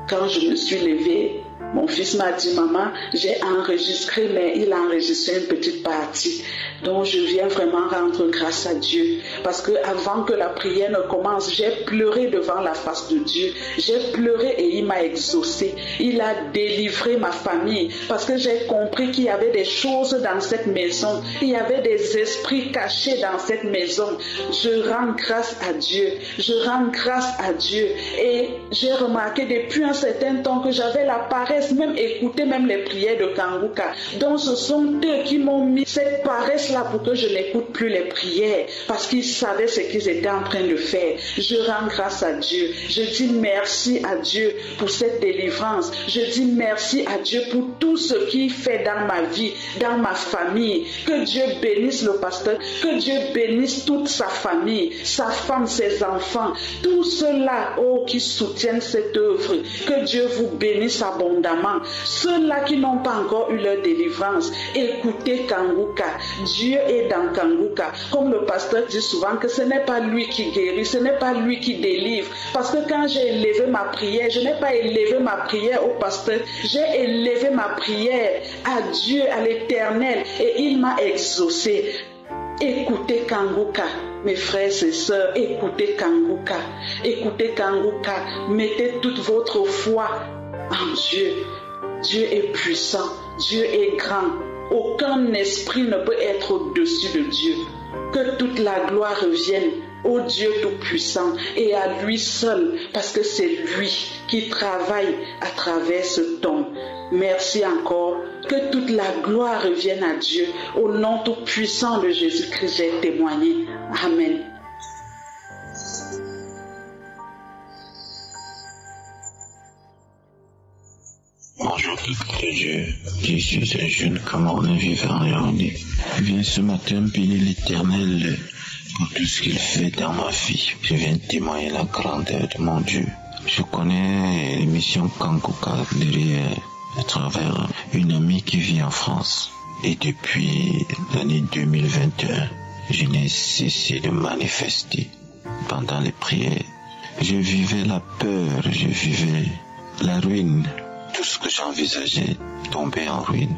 quand je me suis levée, mon fils m'a dit, maman, j'ai enregistré, mais il a enregistré une petite partie. Donc je viens vraiment rendre grâce à Dieu. Parce que avant que la prière ne commence, j'ai pleuré devant la face de Dieu. J'ai pleuré et il m'a exaucé. Il a délivré ma famille. Parce que j'ai compris qu'il y avait des choses dans cette maison. Il y avait des esprits cachés dans cette maison. Je rends grâce à Dieu. Et j'ai remarqué depuis un certain temps que j'avais la paresse, même écouter même les prières de Kanguka. Donc ce sont eux qui m'ont mis cette paresse-là pour que je n'écoute plus les prières, parce qu'ils savaient ce qu'ils étaient en train de faire. Je rends grâce à Dieu. Je dis merci à Dieu pour cette délivrance. Je dis merci à Dieu pour tout ce qu'il fait dans ma vie, dans ma famille. Que Dieu bénisse le pasteur, que Dieu bénisse toute sa famille, sa femme, ses enfants, tous ceux-là qui soutiennent cette œuvre. Que Dieu vous bénisse abondamment. Ceux-là qui n'ont pas encore eu leur délivrance, écoutez Kanguka. Dieu est dans Kanguka. Comme le pasteur dit souvent que ce n'est pas lui qui guérit, ce n'est pas lui qui délivre. Parce que quand j'ai élevé ma prière, je n'ai pas élevé ma prière au pasteur, j'ai élevé ma prière à Dieu, à l'Éternel, et il m'a exaucé. Écoutez Kanguka, mes frères et sœurs, écoutez Kanguka. Mettez toute votre foi en Dieu. Dieu est puissant, Dieu est grand. Aucun esprit ne peut être au-dessus de Dieu. Que toute la gloire revienne au Dieu Tout-Puissant et à lui seul, parce que c'est lui qui travaille à travers ce don. Merci encore. Que toute la gloire revienne à Dieu. Au nom tout-puissant de Jésus-Christ, j'ai témoigné. Amen. Bonjour peuple de Dieu, je suis un jeune Camerounais vivant et rené. Je viens ce matin bénir l'Éternel pour tout ce qu'il fait dans ma vie. Je viens témoigner la grandeur de mon Dieu. Je connais l'émission Kanguka derrière à travers une amie qui vit en France. Et depuis l'année 2021, je n'ai cessé de manifester pendant les prières. Je vivais la peur, je vivais la ruine. tout ce que j'envisageais tombait en ruine.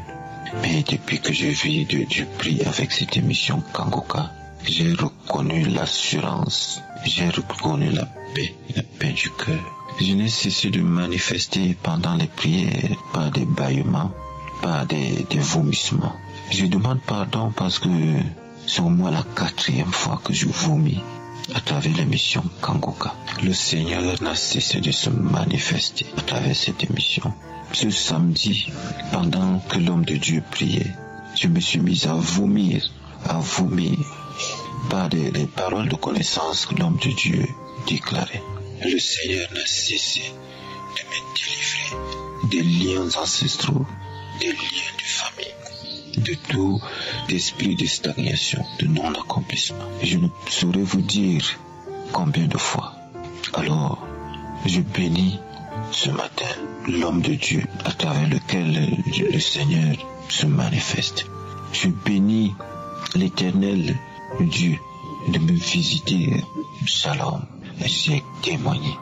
Mais depuis que je vis Dieu prie avec cette émission Kangoka, j'ai reconnu l'assurance, j'ai reconnu la paix du cœur. Je n'ai cessé de manifester pendant les prières par des bâillements, par des vomissements. Je demande pardon parce que c'est au moins la 4e fois que je vomis à travers l'émission Kangoka. Le Seigneur n'a cessé de se manifester à travers cette émission. Ce samedi, pendant que l'homme de Dieu priait, je me suis mis à vomir par les paroles de connaissance que l'homme de Dieu déclarait. Le Seigneur n'a cessé de me délivrer des liens ancestraux, des liens de famille, de tout esprit de stagnation, de non-accomplissement. Je ne saurais vous dire combien de fois. Alors, je bénis ce matin l'homme de Dieu à travers lequel le Seigneur se manifeste. Je bénis l'Éternel Dieu de me visiter. Shalom. J'ai témoigné.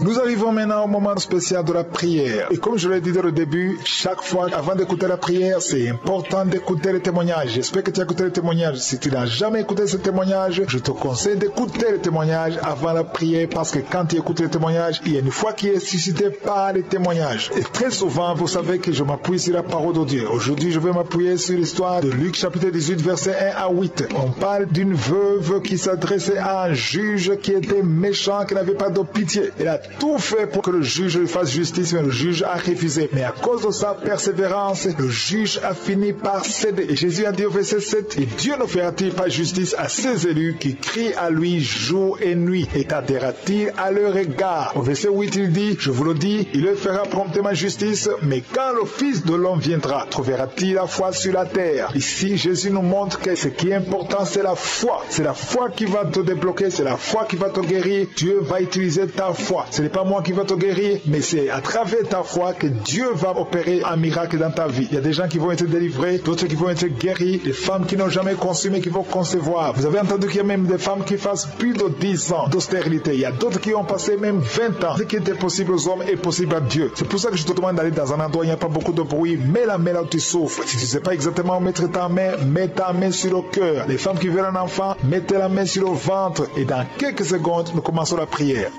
Nous arrivons maintenant au moment spécial de la prière. Et comme je l'ai dit dès le début, chaque fois, avant d'écouter la prière, c'est important d'écouter les témoignages. J'espère que tu as écouté les témoignages. Si tu n'as jamais écouté ce témoignage, je te conseille d'écouter les témoignages avant la prière parce que quand tu écoutes les témoignages, il y a une foi qui est suscitée par les témoignages. Et très souvent, vous savez que je m'appuie sur la parole de Dieu. Aujourd'hui, je vais m'appuyer sur l'histoire de Luc chapitre 18, verset 1 à 8. On parle d'une veuve qui s'adressait à un juge qui était méchant, qui n'avait pas de pitié. Elle a tout fait pour que le juge lui fasse justice, mais le juge a refusé. Mais à cause de sa persévérance, le juge a fini par céder. Et Jésus a dit au verset 7, « Et Dieu ne fera-t-il pas justice à ses élus qui crient à lui jour et nuit, et tardera-t-il à leur égard ?» Au verset 8, il dit, « Je vous le dis, il leur fera promptement justice, mais quand le Fils de l'homme viendra, trouvera-t-il la foi sur la terre ?» Ici, Jésus nous montre que ce qui est important, c'est la foi. C'est la foi qui va te débloquer, c'est la foi qui va te guérir. Dieu va utiliser ta foi. Ce n'est pas moi qui va te guérir, mais c'est à travers ta foi que Dieu va opérer un miracle dans ta vie. Il y a des gens qui vont être délivrés, d'autres qui vont être guéris, des femmes qui n'ont jamais conçu mais qui vont concevoir. Vous avez entendu qu'il y a même des femmes qui fassent plus de 10 ans d'austérité. Il y a d'autres qui ont passé même 20 ans. Ce qui était possible aux hommes est possible à Dieu. C'est pour ça que je te demande d'aller dans un endroit où il n'y a pas beaucoup de bruit. Mets la main là où tu souffres. Si tu ne sais pas exactement où mettre ta main, mets ta main sur le cœur. Les femmes qui veulent un enfant, mettez la main sur le ventre. Et dans quelques secondes, nous commençons la prière.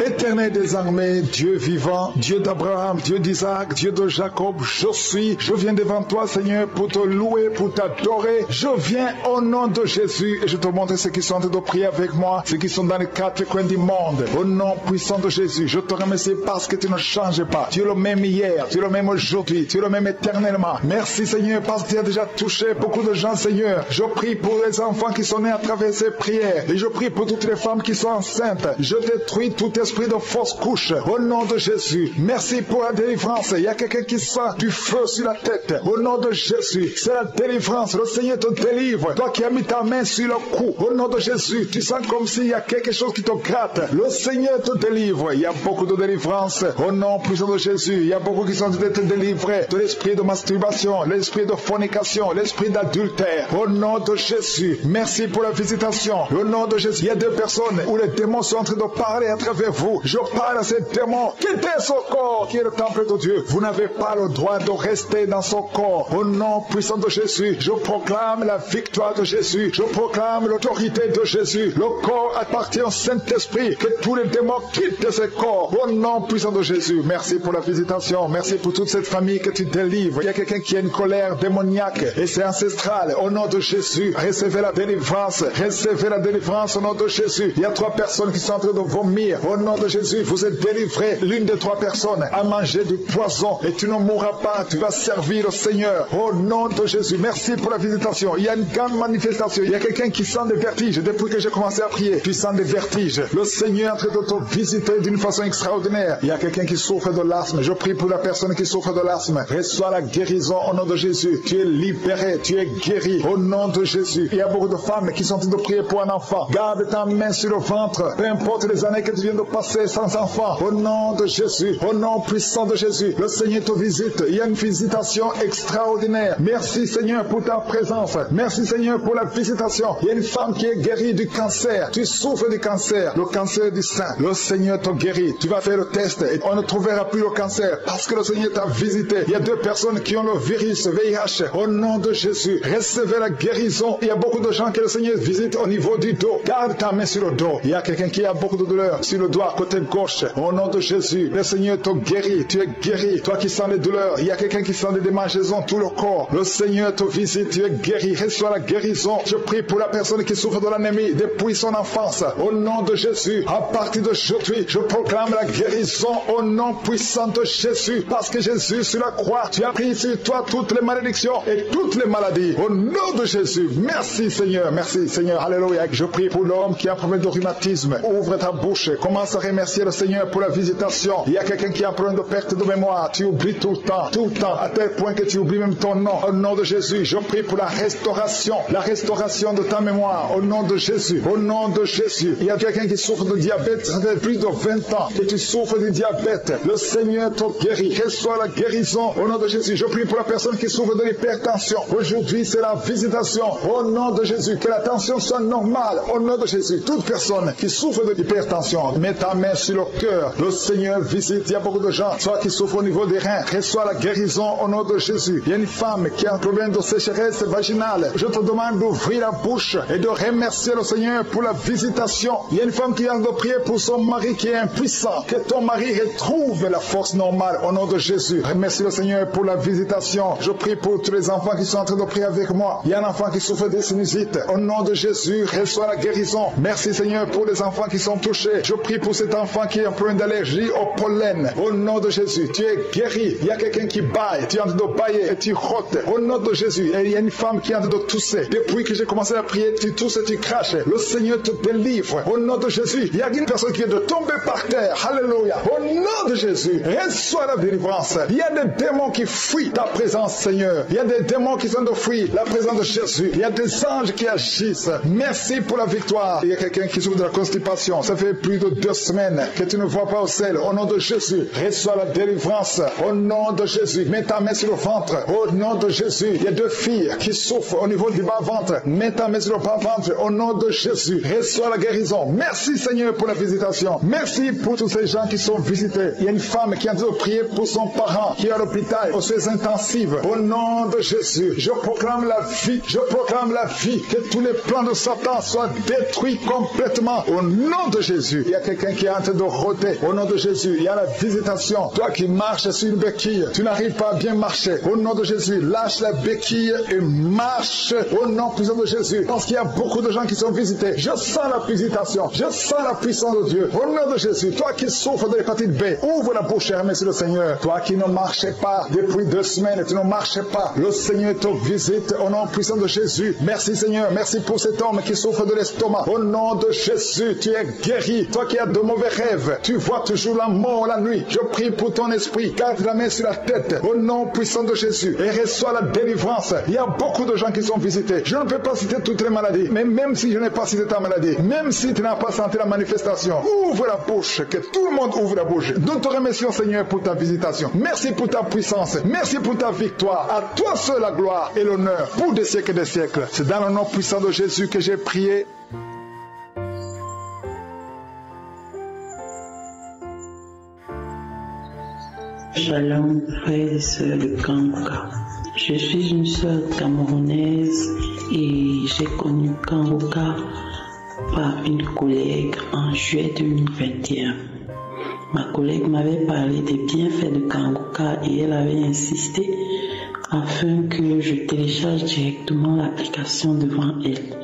Éternel des armées, Dieu vivant, Dieu d'Abraham, Dieu d'Isaac, Dieu de Jacob, je viens devant toi, Seigneur, pour te louer, pour t'adorer. Je viens au nom de Jésus et je te montre ceux qui sont en train de prier avec moi, ceux qui sont dans les 4 coins du monde. Au nom puissant de Jésus, je te remercie parce que tu ne changes pas. Tu es le même hier, tu es le même aujourd'hui, tu es le même éternellement. Merci, Seigneur, parce que tu as déjà touché beaucoup de gens, Seigneur. Je prie pour les enfants qui sont nés à travers ces prières et je prie pour toutes les femmes qui sont enceintes. Je détruis tout esprit de fausse couche au nom de Jésus. Merci pour la délivrance. Il y a quelqu'un qui sent du feu sur la tête au nom de Jésus. C'est la délivrance. Le Seigneur te délivre. Toi qui as mis ta main sur le cou au nom de Jésus, tu sens comme s'il y a quelque chose qui te gratte. Le Seigneur te délivre. Il y a beaucoup de délivrance au nom puissant de Jésus. Il y a beaucoup qui sont d'être délivrés de l'esprit de masturbation, l'esprit de fornication, l'esprit d'adultère au nom de Jésus. Merci pour la visitation au nom de Jésus. Il y a 2 personnes où les démons sont en train de parler à travers vous. Je parle à ces démons. Quittez ce corps qui est le temple de Dieu. Vous n'avez pas le droit de rester dans ce corps. Au nom puissant de Jésus, je proclame la victoire de Jésus. Je proclame l'autorité de Jésus. Le corps appartient au Saint-Esprit. Que tous les démons quittent ce corps. Au nom puissant de Jésus. Merci pour la visitation. Merci pour toute cette famille que tu délivres. Il y a quelqu'un qui a une colère démoniaque et c'est ancestral. Au nom de Jésus, recevez la délivrance. Recevez la délivrance au nom de Jésus. Il y a 3 personnes qui sont en train de vomir. Au nom de Jésus, vous êtes délivré. L'une des 3 personnes a mangé du poison et tu ne mourras pas. Tu vas servir le Seigneur. Au nom de Jésus, merci pour la visitation. Il y a une grande manifestation. Il y a quelqu'un qui sent des vertiges. Depuis que j'ai commencé à prier, tu sens des vertiges. Le Seigneur est en train de te visiter d'une façon extraordinaire. Il y a quelqu'un qui souffre de l'asthme. Je prie pour la personne qui souffre de l'asthme. Reçois la guérison au nom de Jésus. Tu es libéré, tu es guéri au nom de Jésus. Il y a beaucoup de femmes qui sont en train de prier pour un enfant. Garde ta main sur le ventre. Peu importe les années que tu viens de passer sans enfant. Au nom de Jésus, au nom puissant de Jésus, le Seigneur te visite. Il y a une visitation extraordinaire. Merci Seigneur pour ta présence. Merci Seigneur pour la visitation. Il y a une femme qui est guérie du cancer. Tu souffres du cancer, le cancer du sein. Le Seigneur te guérit. Tu vas faire le test et on ne trouvera plus le cancer parce que le Seigneur t'a visité. Il y a 2 personnes qui ont le virus VIH. Au nom de Jésus, recevez la guérison. Il y a beaucoup de gens que le Seigneur visite au niveau du dos. Garde ta main sur le dos. Il y a quelqu'un qui a beaucoup de douleur sur le doigt, côté gauche. Au nom de Jésus, le Seigneur te guérit. Tu es guéri. Toi qui sens les douleurs, il y a quelqu'un qui sent des démangeaisons tout le corps. Le Seigneur te visite. Tu es guéri. Reçois la guérison. Je prie pour la personne qui souffre de l'anémie depuis son enfance. Au nom de Jésus, à partir d'aujourd'hui, je proclame la guérison au nom puissant de Jésus. Parce que Jésus, sur la croix, tu as pris sur toi toutes les malédictions et toutes les maladies. Au nom de Jésus, merci Seigneur. Merci Seigneur. Alléluia. Je prie pour l'homme qui a un problème de rhumatisme. Ouvre ta bouche. Commence à remercier le Seigneur pour la visitation. Il y a quelqu'un qui a un problème de perte de mémoire. Tu oublies tout le temps, à tel point que tu oublies même ton nom. Au nom de Jésus, je prie pour la restauration de ta mémoire. Au nom de Jésus, au nom de Jésus. Il y a quelqu'un qui souffre de diabète, ça fait plus de 20 ans que tu souffres du diabète. Le Seigneur te guérit. Reçois la guérison au nom de Jésus. Je prie pour la personne qui souffre de l'hypertension. Aujourd'hui, c'est la visitation. Au nom de Jésus, que la tension soit normale. Au nom de Jésus, toute personne qui souffre de l'hypertension, mets ta main sur le cœur. Le Seigneur visite. Il y a beaucoup de gens, soit qui souffrent au niveau des reins. Reçois la guérison au nom de Jésus. Il y a une femme qui a un problème de sécheresse vaginale. Je te demande d'ouvrir la bouche et de remercier le Seigneur pour la visitation. Il y a une femme qui a de prier pour son mari qui est impuissant. Que ton mari retrouve la force normale au nom de Jésus. Remercie le Seigneur pour la visitation. Je prie pour tous les enfants qui sont en train de prier avec moi. Il y a un enfant qui souffre de sinusite. Au nom de Jésus, reçois la guérison. Merci Seigneur pour les enfants qui sont touchés. Je prie pour cet enfant qui a un problème d'allergie au pollen. Au nom de Jésus, tu es guéri. Il y a quelqu'un qui baille. Tu es en train de bailler et tu rotes. Au nom de Jésus. Et il y a une femme qui est en train de tousser. Depuis que j'ai commencé à prier, tu tousses et tu craches. Le Seigneur te délivre. Au nom de Jésus. Il y a une personne qui vient de tomber par terre. Alléluia. Au nom de Jésus, reçois la délivrance. Il y a des démons qui fuient ta présence, Seigneur. Il y a des démons qui sont de fuir la présence de Jésus. Il y a des anges qui agissent. Merci pour la victoire. Il y a quelqu'un qui souffre de la constipation. Ça fait plus de 2 semaines que tu ne vois pas au sel. Au nom de Jésus, reçois la délivrance. Au nom de Jésus, mets ta main sur le ventre. Au nom de Jésus, il y a 2 filles qui souffrent au niveau du bas-ventre. Mets ta main sur le bas-ventre. Au nom de Jésus, reçois la guérison. Merci Seigneur pour la visitation. Merci pour tous ces gens qui sont visités. Il y a une femme qui a dû prier pour son parent qui est à l'hôpital aux soins intensifs. Au nom de Jésus, je proclame la vie. Je proclame la vie. Que tous les plans de Satan soient détruits complètement. Au nom de Jésus, il y a quelqu'un qui est en train de rôter. Au nom de Jésus, il y a la visitation. Toi qui marches sur une béquille, tu n'arrives pas à bien marcher. Au nom de Jésus, lâche la béquille et marche. Au nom puissant de Jésus. Parce qu'il y a beaucoup de gens qui sont visités. Je sens la visitation. Je sens la puissance de Dieu. Au nom de Jésus, toi qui souffres de l'hépatite B, ouvre la bouche et remercie le Seigneur. Toi qui ne marchais pas depuis 2 semaines, tu ne marchais pas. Le Seigneur te visite au nom puissant de Jésus. Merci Seigneur. Merci pour cet homme qui souffre de l'estomac. Au nom de Jésus, tu es guéri. Toi qui as de mauvais rêves, tu vois toujours la mort la nuit. Je prie pour ton esprit. Garde la main sur la tête. Au nom puissant de Jésus. Et reçois la délivrance. Il y a beaucoup de gens qui sont visités. Je ne peux pas citer toutes les maladies. Mais même si je n'ai pas cité ta maladie, même si tu n'as pas senti la manifestation, ouvre la bouche. Que tout le monde ouvre la bouche. Nous te remercions Seigneur pour ta visitation. Merci pour ta puissance. Merci pour ta victoire. À toi seul la gloire et l'honneur pour des siècles et des siècles. C'est dans le nom puissant de Jésus que j'ai prié. Shalom, frères et sœurs de Kanguka. Je suis une sœur camerounaise et j'ai connu Kanguka par une collègue en juillet 2021. Ma collègue m'avait parlé des bienfaits de Kanguka et elle avait insisté afin que je télécharge directement l'application devant elle.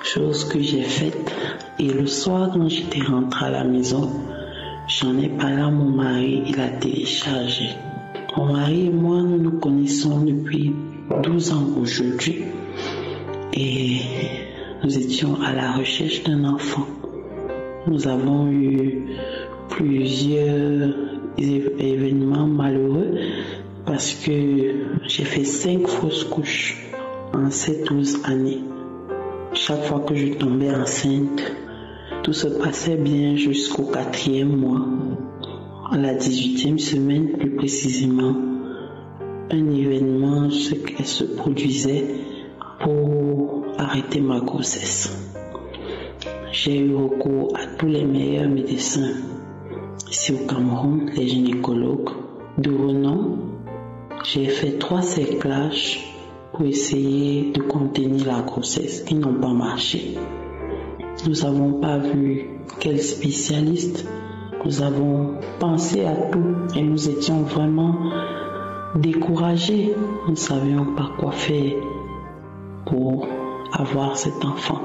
Chose que j'ai faite et le soir quand j'étais rentrée à la maison, j'en ai parlé à mon mari, il a téléchargé. Mon mari et moi, nous nous connaissons depuis 12 ans aujourd'hui et nous étions à la recherche d'un enfant. Nous avons eu plusieurs événements malheureux parce que j'ai fait 5 fausses couches en ces 12 années. Chaque fois que je tombais enceinte, Tout se passait bien jusqu'au 4e mois. À la 18e semaine, plus précisément, un événement se produisait pour arrêter ma grossesse. J'ai eu recours à tous les meilleurs médecins ici au Cameroun, les gynécologues de renom. J'ai fait 3 cerclages pour essayer de contenir la grossesse qui n'ont pas marché. Nous n'avons pas vu quel spécialiste. Nous avons pensé à tout et nous étions vraiment découragés. Nous ne savions pas quoi faire pour avoir cet enfant.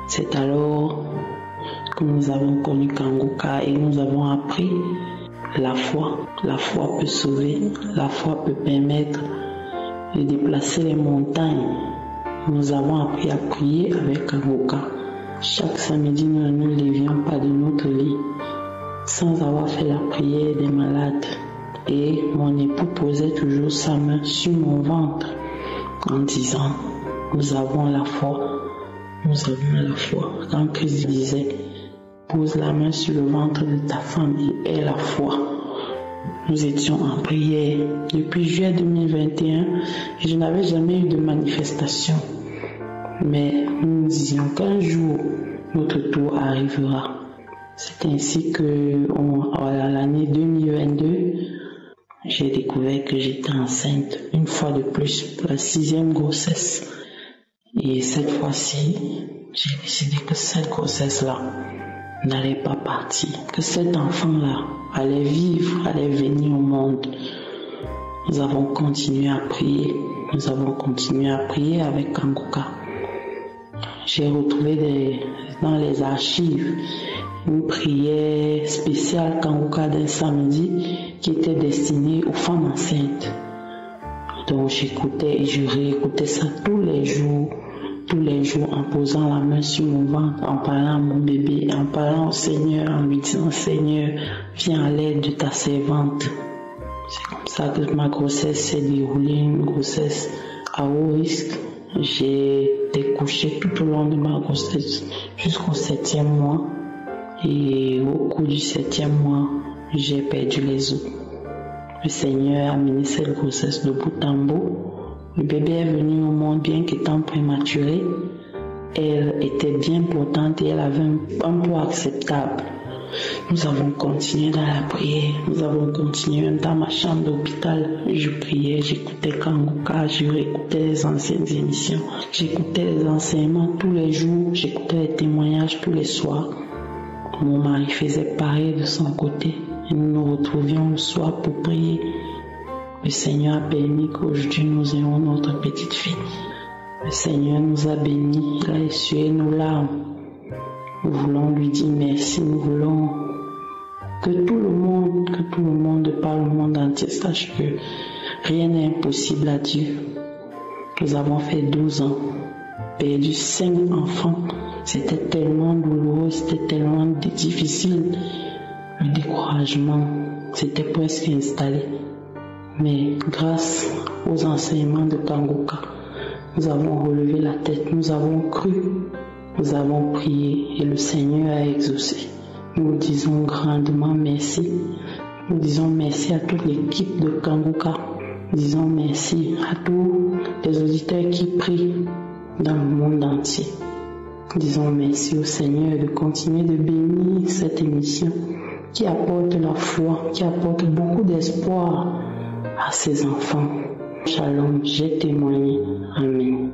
C'est alors que nous avons connu Kangoka et nous avons appris la foi. La foi peut sauver, la foi peut permettre de déplacer les montagnes. Nous avons appris à prier avec Kangoka. Chaque samedi, nous ne nous levions pas de notre lit sans avoir fait la prière des malades. Et mon époux posait toujours sa main sur mon ventre en disant « Nous avons la foi, nous avons la foi ». Quand Christ disait « Pose la main sur le ventre de ta femme et aie la foi ». Nous étions en prière. Depuis juillet 2021, je n'avais jamais eu de manifestation. Mais nous disions qu'un jour, notre tour arrivera. C'est ainsi que, à l'année 2022, j'ai découvert que j'étais enceinte, une fois de plus, pour la 6e grossesse. Et cette fois-ci, j'ai décidé que cette grossesse-là n'allait pas partir, que cet enfant-là allait vivre, allait venir au monde. Nous avons continué à prier. Nous avons continué à prier avec Kangoka. J'ai retrouvé dans les archives une prière spéciale Kangoka d'un samedi qui était destinée aux femmes enceintes. Donc j'écoutais et je réécoutais ça tous les jours en posant la main sur mon ventre, en parlant à mon bébé, en parlant au Seigneur, en lui disant « Seigneur, viens à l'aide de ta servante ». C'est comme ça que ma grossesse s'est déroulée, une grossesse à haut risque. J'ai découché tout au long de ma grossesse jusqu'au 7e mois. Et au cours du 7e mois, j'ai perdu les os. Le Seigneur a mené cette grossesse de bout en bout. Le bébé est venu au monde bien qu'étant prématuré. Elle était bien portante et elle avait un poids acceptable. Nous avons continué dans la prière. Nous avons continué dans ma chambre d'hôpital. Je priais, j'écoutais Kangoka, je réécoutais les anciennes émissions. J'écoutais les enseignements tous les jours. J'écoutais les témoignages tous les soirs. Mon mari faisait pareil de son côté. Et nous nous retrouvions le soir pour prier. Le Seigneur a permis qu'aujourd'hui nous ayons notre petite fille. Le Seigneur nous a bénis. Il a essuyé nos larmes. Nous voulons lui dire merci. Nous voulons que tout le monde par le monde entier sache que rien n'est impossible à Dieu. Nous avons fait 12 ans, perdu 5 enfants. C'était tellement douloureux, c'était tellement difficile. Le découragement s'était presque installé. Mais grâce aux enseignements de Kangoka, nous avons relevé la tête, nous avons cru, nous avons prié et le Seigneur a exaucé. Nous disons grandement merci. Nous disons merci à toute l'équipe de Kangoka. Nous disons merci à tous les auditeurs qui prient dans le monde entier. Disons merci au Seigneur de continuer de bénir cette émission qui apporte la foi, qui apporte beaucoup d'espoir à ses enfants. Shalom, j'ai témoigné. Amen.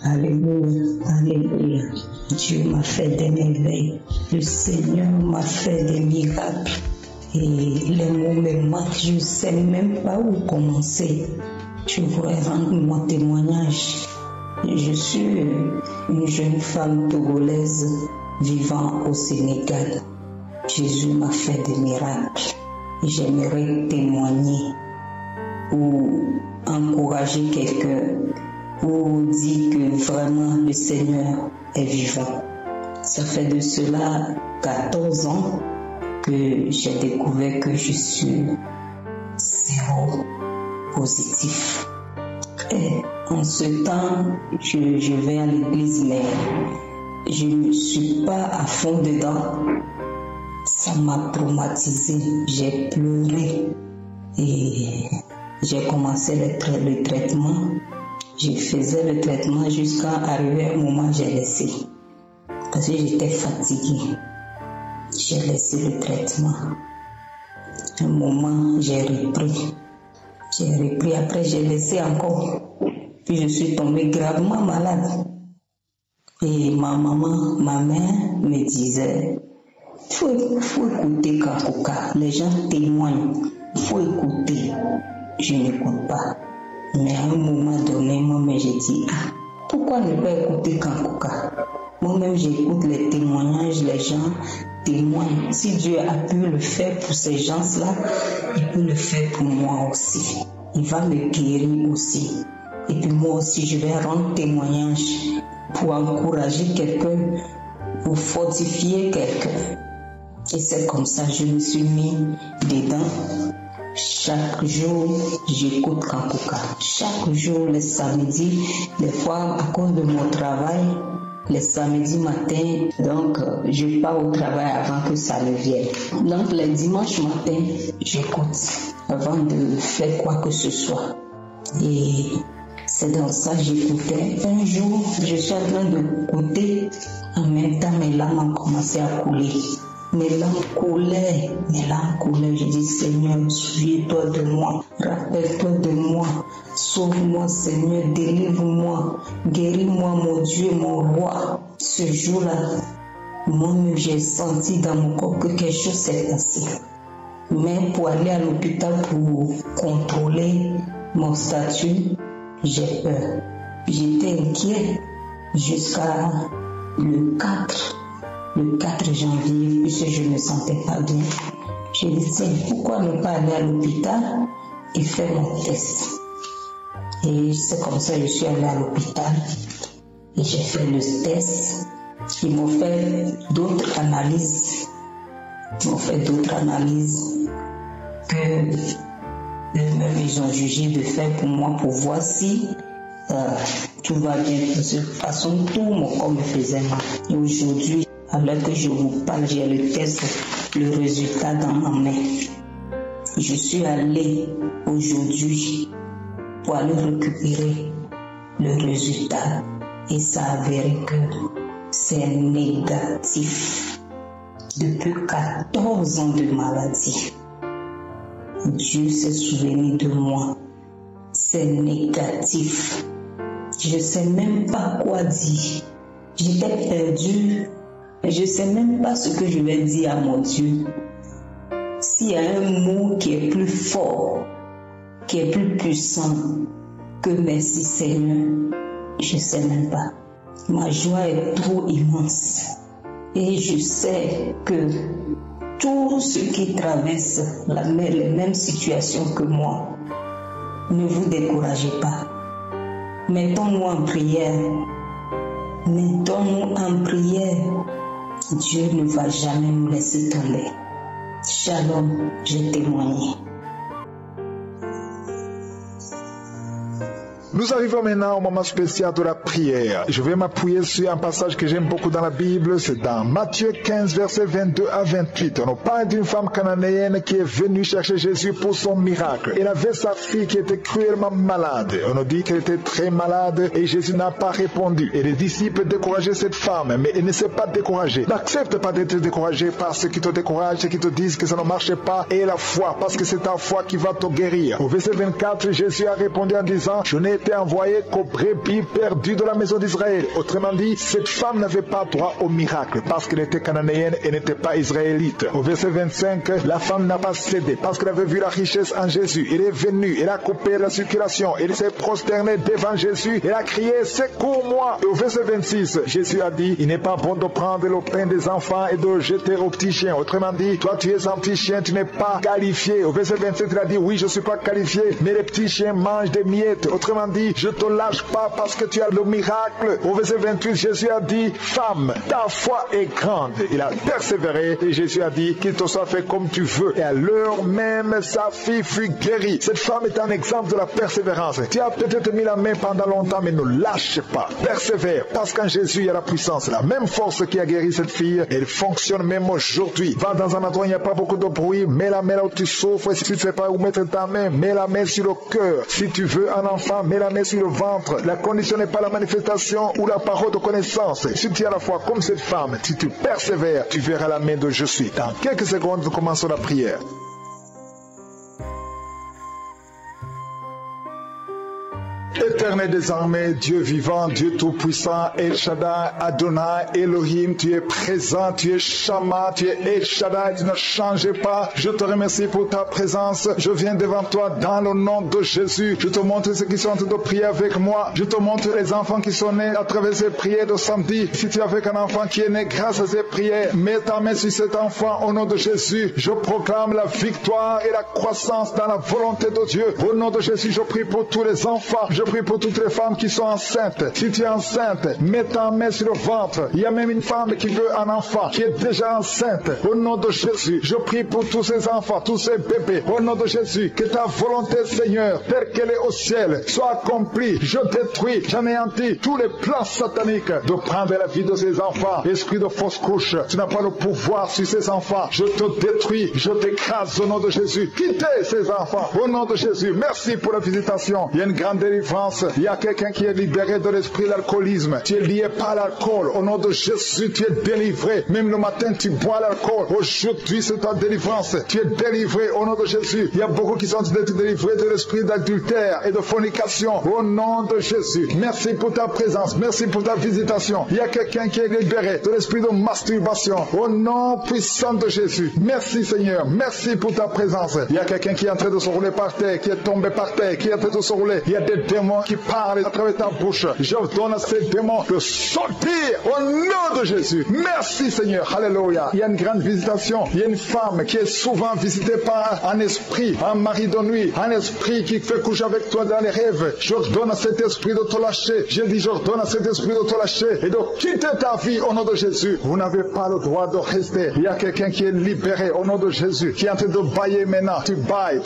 Alléluia, alléluia. Dieu m'a fait des merveilles. Le Seigneur m'a fait des miracles. Et les mots me manquent, je ne sais même pas où commencer. Je voudrais rendre mon témoignage. Je suis une jeune femme togolaise vivant au Sénégal. Jésus m'a fait des miracles. Et j'aimerais témoigner ou encourager quelqu'un ou dire que vraiment le Seigneur est vivant. Ça fait de cela 14 ans que j'ai découvert que je suis zéro positif. Et en ce temps, je vais à l'église, mais je ne suis pas à fond dedans. Ça m'a traumatisé. J'ai pleuré et j'ai commencé le traitement. Je faisais le traitement jusqu'à arriver à un moment où j'ai laissé. Parce que j'étais fatiguée. J'ai laissé le traitement. Un moment, j'ai repris. Après j'ai laissé encore. Puis je suis tombée gravement malade. Et ma mère me disait, il faut écouter Kangoka. Les gens témoignent. Il faut écouter. Je n'écoute pas. Mais à un moment donné, moi-même j'ai dit, pourquoi ne pas écouter Kangoka? Moi-même j'écoute les témoignages, les gens témoignent. Si Dieu a pu le faire pour ces gens-là, il peut le faire pour moi aussi. Il va me guérir aussi. Et puis moi aussi, je vais rendre témoignage pour encourager quelqu'un, pour fortifier quelqu'un. Et c'est comme ça que je me suis mis dedans. Chaque jour, j'écoute Kangoka. Chaque jour, les samedis, des fois, à cause de mon travail, les samedis matin, donc je pars au travail avant que ça ne vienne. Donc les dimanches matin, j'écoute avant de faire quoi que ce soit. Et c'est dans ça que j'écoutais. Un jour, je suis en train d'écouter, en même temps mes larmes ont commencé à couler. Mes larmes coulaient. Je dis, Seigneur, souviens-toi de moi, rappelle-toi de moi, sauve-moi, Seigneur, délivre-moi, guéris-moi, mon Dieu, mon roi. Ce jour-là, moi-même, j'ai senti dans mon corps que quelque chose s'est passé. Mais pour aller à l'hôpital pour contrôler mon statut, j'ai peur. J'étais inquiet jusqu'à le 4 janvier, puisque je ne me sentais pas bien. Je disais, pourquoi ne pas aller à l'hôpital et faire mon test? Et c'est comme ça que je suis allée à l'hôpital et j'ai fait le test. Ils m'ont fait d'autres analyses. Que eux-mêmes ils ont jugé de faire pour moi pour voir si tout va bien. De toute façon, tout mon corps me faisait mal. Et aujourd'hui, alors que je vous parle, j'ai le test, le résultat dans ma main. Je suis allée aujourd'hui pour aller récupérer le résultat et ça a avéré que c'est négatif. Depuis 14 ans de maladie, Dieu s'est souvenu de moi. C'est négatif. Je ne sais même pas quoi dire. J'étais perdue. Je ne sais même pas ce que je vais dire à mon Dieu. S'il y a un mot qui est plus fort, qui est plus puissant que merci Seigneur, je ne sais même pas. Ma joie est trop immense. Et je sais que tous ceux qui traversent les mêmes situations que moi, ne vous découragez pas. Mettons-nous en prière. Dieu ne va jamais nous laisser tomber. Shalom, je témoigne. Nous arrivons maintenant au moment spécial de la prière. Je vais m'appuyer sur un passage que j'aime beaucoup dans la Bible. C'est dans Matthieu 15, versets 22 à 28. On nous parle d'une femme cananéenne qui est venue chercher Jésus pour son miracle. Elle avait sa fille qui était cruellement malade. On nous dit qu'elle était très malade et Jésus n'a pas répondu. Et les disciples décourageaient cette femme, mais elle ne s'est pas découragée. N'accepte pas d'être découragé par ceux qui te découragent, ceux qui te disent que ça ne marche pas. Et la foi, parce que c'est ta foi qui va te guérir. Au verset 24, Jésus a répondu en disant, je n'ai été envoyé qu'aux brebis perdues de la maison d'Israël. Autrement dit, cette femme n'avait pas droit au miracle parce qu'elle était cananéenne et n'était pas israélite. Au verset 25, la femme n'a pas cédé parce qu'elle avait vu la richesse en Jésus. Elle est venue, elle a coupé la circulation, elle s'est prosternée devant Jésus, elle a crié, secours-moi. Et au verset 26, Jésus a dit, il n'est pas bon de prendre le pain des enfants et de le jeter aux petits chiens. Autrement dit, toi tu es un petit chien, tu n'es pas qualifié. Au verset 27, il a dit, oui, je ne suis pas qualifié, mais les petits chiens mangent des miettes. Autrement dit, dit, je te lâche pas parce que tu as le miracle. Au verset 28, Jésus a dit, femme, ta foi est grande. Il a persévéré et Jésus a dit, qu'il te soit fait comme tu veux. Et à l'heure même, sa fille fut guérie. Cette femme est un exemple de la persévérance. Tu as peut-être mis la main pendant longtemps, mais ne lâche pas. Persévère, parce qu'en Jésus, il y a la puissance. La même force qui a guéri cette fille, elle fonctionne même aujourd'hui. Va dans un endroit où il n'y a pas beaucoup de bruit, mets la main là où tu souffres. Si tu ne sais pas où mettre ta main, mets la main sur le cœur. Si tu veux un enfant, mets la main sur le ventre. La condition n'est pas la manifestation ou la parole de connaissance. Si tu as la foi comme cette femme, si tu persévères, tu verras la main de je suis. Dans quelques secondes, nous commençons la prière. Éternel des armées, Dieu vivant, Dieu tout-puissant, El Shaddai, Adonai, Elohim, tu es présent, tu es Shama, tu es El Shaddai, tu ne changes pas. Je te remercie pour ta présence. Je viens devant toi dans le nom de Jésus. Je te montre ceux qui sont en train de prier avec moi. Je te montre les enfants qui sont nés à travers ces prières de samedi. Si tu es avec un enfant qui est né grâce à ces prières, mets ta main sur cet enfant au nom de Jésus. Je proclame la victoire et la croissance dans la volonté de Dieu. Au nom de Jésus, je prie pour tous les enfants. Je prie pour toutes les femmes qui sont enceintes. Si tu es enceinte, mets ta main sur le ventre. Il y a même une femme qui veut un enfant, qui est déjà enceinte. Au nom de Jésus, je prie pour tous ces enfants, tous ces bébés. Au nom de Jésus, que ta volonté, Seigneur, telle qu'elle est au ciel, soit accomplie. Je détruis, j'anéantis tous les plans sataniques de prendre la vie de ces enfants. Esprit de fausse couche, tu n'as pas le pouvoir sur ces enfants. Je te détruis, je t'écrase au nom de Jésus. Quittez ces enfants au nom de Jésus. Merci pour la visitation. Il y a une grande délivrance. Il y a quelqu'un qui est libéré de l'esprit de l'alcoolisme. Tu es lié par l'alcool. Au nom de Jésus, tu es délivré. Même le matin, tu bois l'alcool. Aujourd'hui, c'est ta délivrance. Tu es délivré au nom de Jésus. Il y a beaucoup qui sont délivrés de l'esprit d'adultère et de fornication. Au nom de Jésus. Merci pour ta présence. Merci pour ta visitation. Il y a quelqu'un qui est libéré de l'esprit de masturbation. Au nom puissant de Jésus. Merci Seigneur. Merci pour ta présence. Il y a quelqu'un qui est en train de se rouler par terre, qui est tombé par terre, qui est en train de se rouler. Il y a des démons qui parlent à travers ta bouche. Je donne à ces démons de sortir au nom de Jésus. Merci Seigneur. Alléluia. Il y a une grande visitation. Il y a une femme qui est souvent visitée par un esprit, un mari de nuit, un esprit qui fait coucher avec toi dans les rêves. Je donne à cet esprit de te lâcher. Je dis, je donne à cet esprit de te lâcher et de quitter ta vie au nom de Jésus. Vous n'avez pas le droit de rester. Il y a quelqu'un qui est libéré au nom de Jésus, qui est en train de bailler maintenant. Tu bailles.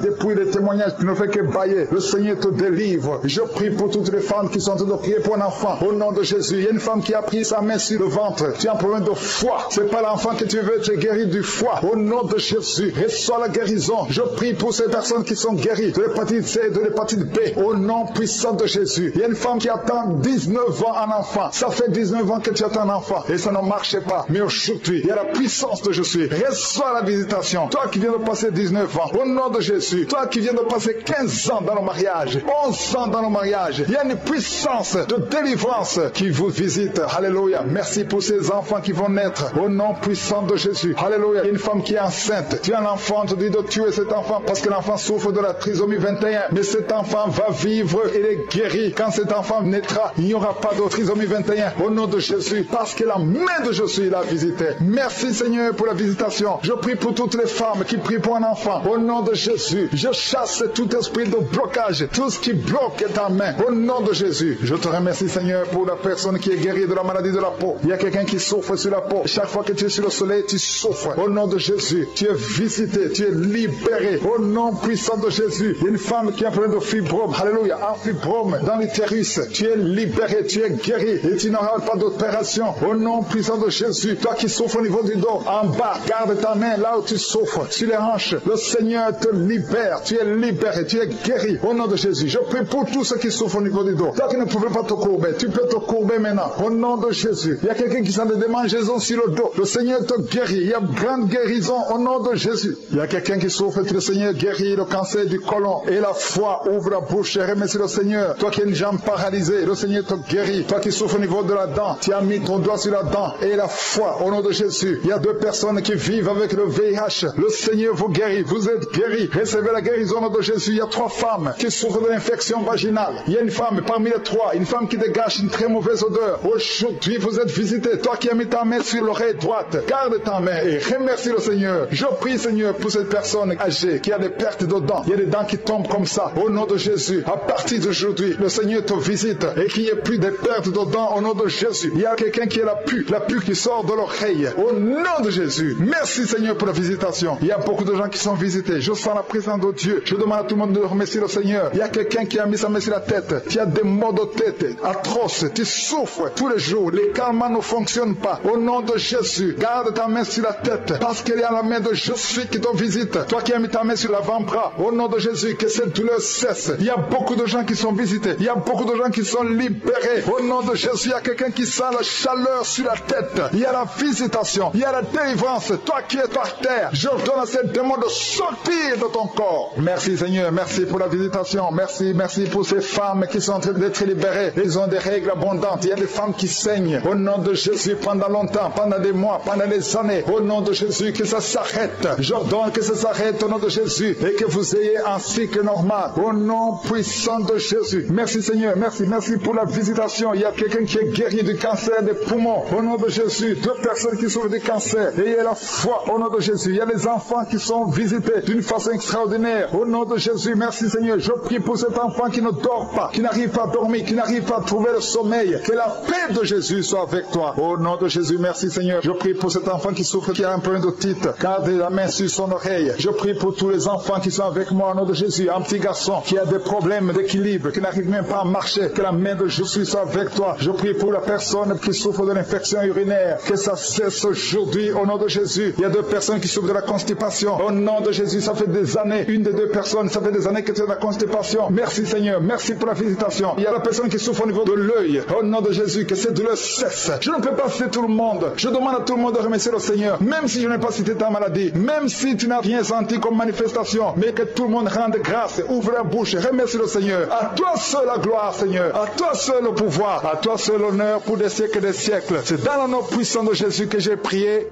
Depuis les témoignages, tu ne fais que bailler. Le Seigneur te délivre. Je prie pour toutes les femmes qui sont en train de prier pour un enfant. Au nom de Jésus, il y a une femme qui a pris sa main sur le ventre. Tu as un problème de foie. C'est pas l'enfant que tu veux, tu es guéri du foie. Au nom de Jésus, reçois la guérison. Je prie pour ces personnes qui sont guéries de l'hépatite C, de l'hépatite B. Au nom puissant de Jésus. Il y a une femme qui attend 19 ans un enfant. Ça fait 19 ans que tu attends un enfant et ça ne marche pas. Mais aujourd'hui, il y a la puissance de Jésus. Reçois la visitation. Toi qui viens de passer 19 ans, au nom de Jésus. Toi qui viens de passer 15 ans dans le mariage, 11 ans dans le mariage, il y a une puissance de délivrance qui vous visite. Alléluia. Merci pour ces enfants qui vont naître au nom puissant de Jésus. Alléluia. Il y a une femme qui est enceinte. Tu as un enfant, tu dis de tuer cet enfant parce que l'enfant souffre de la trisomie 21. Mais cet enfant va vivre, il est guéri. Quand cet enfant naîtra, il n'y aura pas de trisomie 21 au nom de Jésus parce que la main de Jésus l'a visité. Merci Seigneur pour la visitation. Je prie pour toutes les femmes qui prient pour un enfant au nom de Jésus. Je chasse tout esprit de blocage, tout ce qui bloque ta main au nom de Jésus. Je te remercie Seigneur pour la personne qui est guérie de la maladie de la peau. Il y a quelqu'un qui souffre sur la peau. Chaque fois que tu es sur le soleil, tu souffres. Au nom de Jésus, tu es visité, tu es libéré. Au nom puissant de Jésus, il y a une femme qui a un problème de fibrome. Alléluia, un fibrome dans l'utérus. Tu es libéré, tu es guéri et tu n'auras pas d'opération. Au nom puissant de Jésus, toi qui souffres au niveau du dos, en bas, garde ta main là où tu souffres, sur les hanches. Le Seigneur te libère, tu es libéré, tu es guéri. Au nom de Jésus, je prie pour tous ceux qui souffrent au niveau du dos. Toi qui ne pouvais pas te courber, tu peux te courber maintenant. Au nom de Jésus, il y a quelqu'un qui s'en a des démangeaisons sur le dos. Le Seigneur te guérit. Il y a grande guérison au nom de Jésus. Il y a quelqu'un qui souffre et le Seigneur guérit le cancer du côlon. Et la foi ouvre la bouche et remercie le Seigneur. Toi qui as une jambe paralysée, le Seigneur te guérit. Toi qui souffres au niveau de la dent, tu as mis ton doigt sur la dent et la foi au nom de Jésus. Il y a 2 personnes qui vivent avec le VIH. Le Seigneur vous guérit. Vous êtes guéris. Recevez la guérison au nom de Jésus. Il y a 3 femmes qui souffrent de l'infection vaginale. vaginale. Il y a une femme parmi les trois, une femme qui dégage une très mauvaise odeur. Aujourd'hui, vous êtes visité. Toi qui as mis ta main sur l'oreille droite, garde ta main et remercie le Seigneur. Je prie, Seigneur, pour cette personne âgée qui a des pertes de dents. Il y a des dents qui tombent comme ça. Au nom de Jésus, à partir d'aujourd'hui, le Seigneur te visite et qu'il n'y ait plus de pertes de dents au nom de Jésus. Il y a quelqu'un qui a la pu qui sort de l'oreille. Au nom de Jésus. Merci, Seigneur, pour la visitation. Il y a beaucoup de gens qui sont visités. Je sens la présence de Dieu. Je demande à tout le monde de remercier le Seigneur. Il y a quelqu'un qui a mis sa main sur la tête. Tu as des maux de tête atroces. Tu souffres tous les jours. Les calmants ne fonctionnent pas. Au nom de Jésus, garde ta main sur la tête. Parce qu'il y a la main de Jésus qui te visite. Toi qui as mis ta main sur l'avant-bras. Au nom de Jésus, que cette douleur cesse. Il y a beaucoup de gens qui sont visités. Il y a beaucoup de gens qui sont libérés. Au nom de Jésus, il y a quelqu'un qui sent la chaleur sur la tête. Il y a la visitation. Il y a la délivrance. Toi qui es par terre, je donne à ces démons de sortir de ton corps. Merci Seigneur, merci pour la visitation. Merci pour ces femmes qui sont en train d'être libérées. Ils ont des règles abondantes. Il y a des femmes qui saignent. Au nom de Jésus, pendant longtemps, pendant des mois, pendant des années. Au nom de Jésus, que ça s'arrête. J'ordonne que ça s'arrête au nom de Jésus et que vous ayez un cycle normal. Au nom puissant de Jésus. Merci Seigneur, merci pour la visitation. Il y a quelqu'un qui est guéri du cancer des poumons. Au nom de Jésus, 2 personnes qui souffrent du cancer. Ayez la foi au nom de Jésus. Il y a des enfants qui sont visités d'une façon extraordinaire. Au nom de Jésus, merci Seigneur. Je prie pour cet enfant qui ne dort pas, qui n'arrive pas à dormir, qui n'arrive pas à trouver le sommeil. Que la paix de Jésus soit avec toi. Au nom de Jésus, merci Seigneur. Je prie pour cet enfant qui souffre, qui a un problème d'otite. Garde la main sur son oreille. Je prie pour tous les enfants qui sont avec moi au nom de Jésus. Un petit garçon qui a des problèmes d'équilibre, qui n'arrive même pas à marcher. Que la main de Jésus soit avec toi. Je prie pour la personne qui souffre de l'infection urinaire. Que ça cesse aujourd'hui au nom de Jésus. Il y a 2 personnes qui souffrent de la constipation. Au nom de Jésus, ça fait des années. Une des 2 personnes, ça fait des années que tu as de la constipation. Merci Seigneur, merci pour la visitation. Il y a la personne qui souffre au niveau de l'œil. Au nom de Jésus, que cette douleur cesse. Je ne peux pas citer tout le monde. Je demande à tout le monde de remercier le Seigneur. Même si je n'ai pas cité ta maladie, même si tu n'as rien senti comme manifestation, mais que tout le monde rende grâce, ouvre la bouche, remercie le Seigneur. À toi seul la gloire Seigneur. À toi seul le pouvoir. À toi seul l'honneur pour des siècles et des siècles. C'est dans le nom puissant de Jésus que j'ai prié.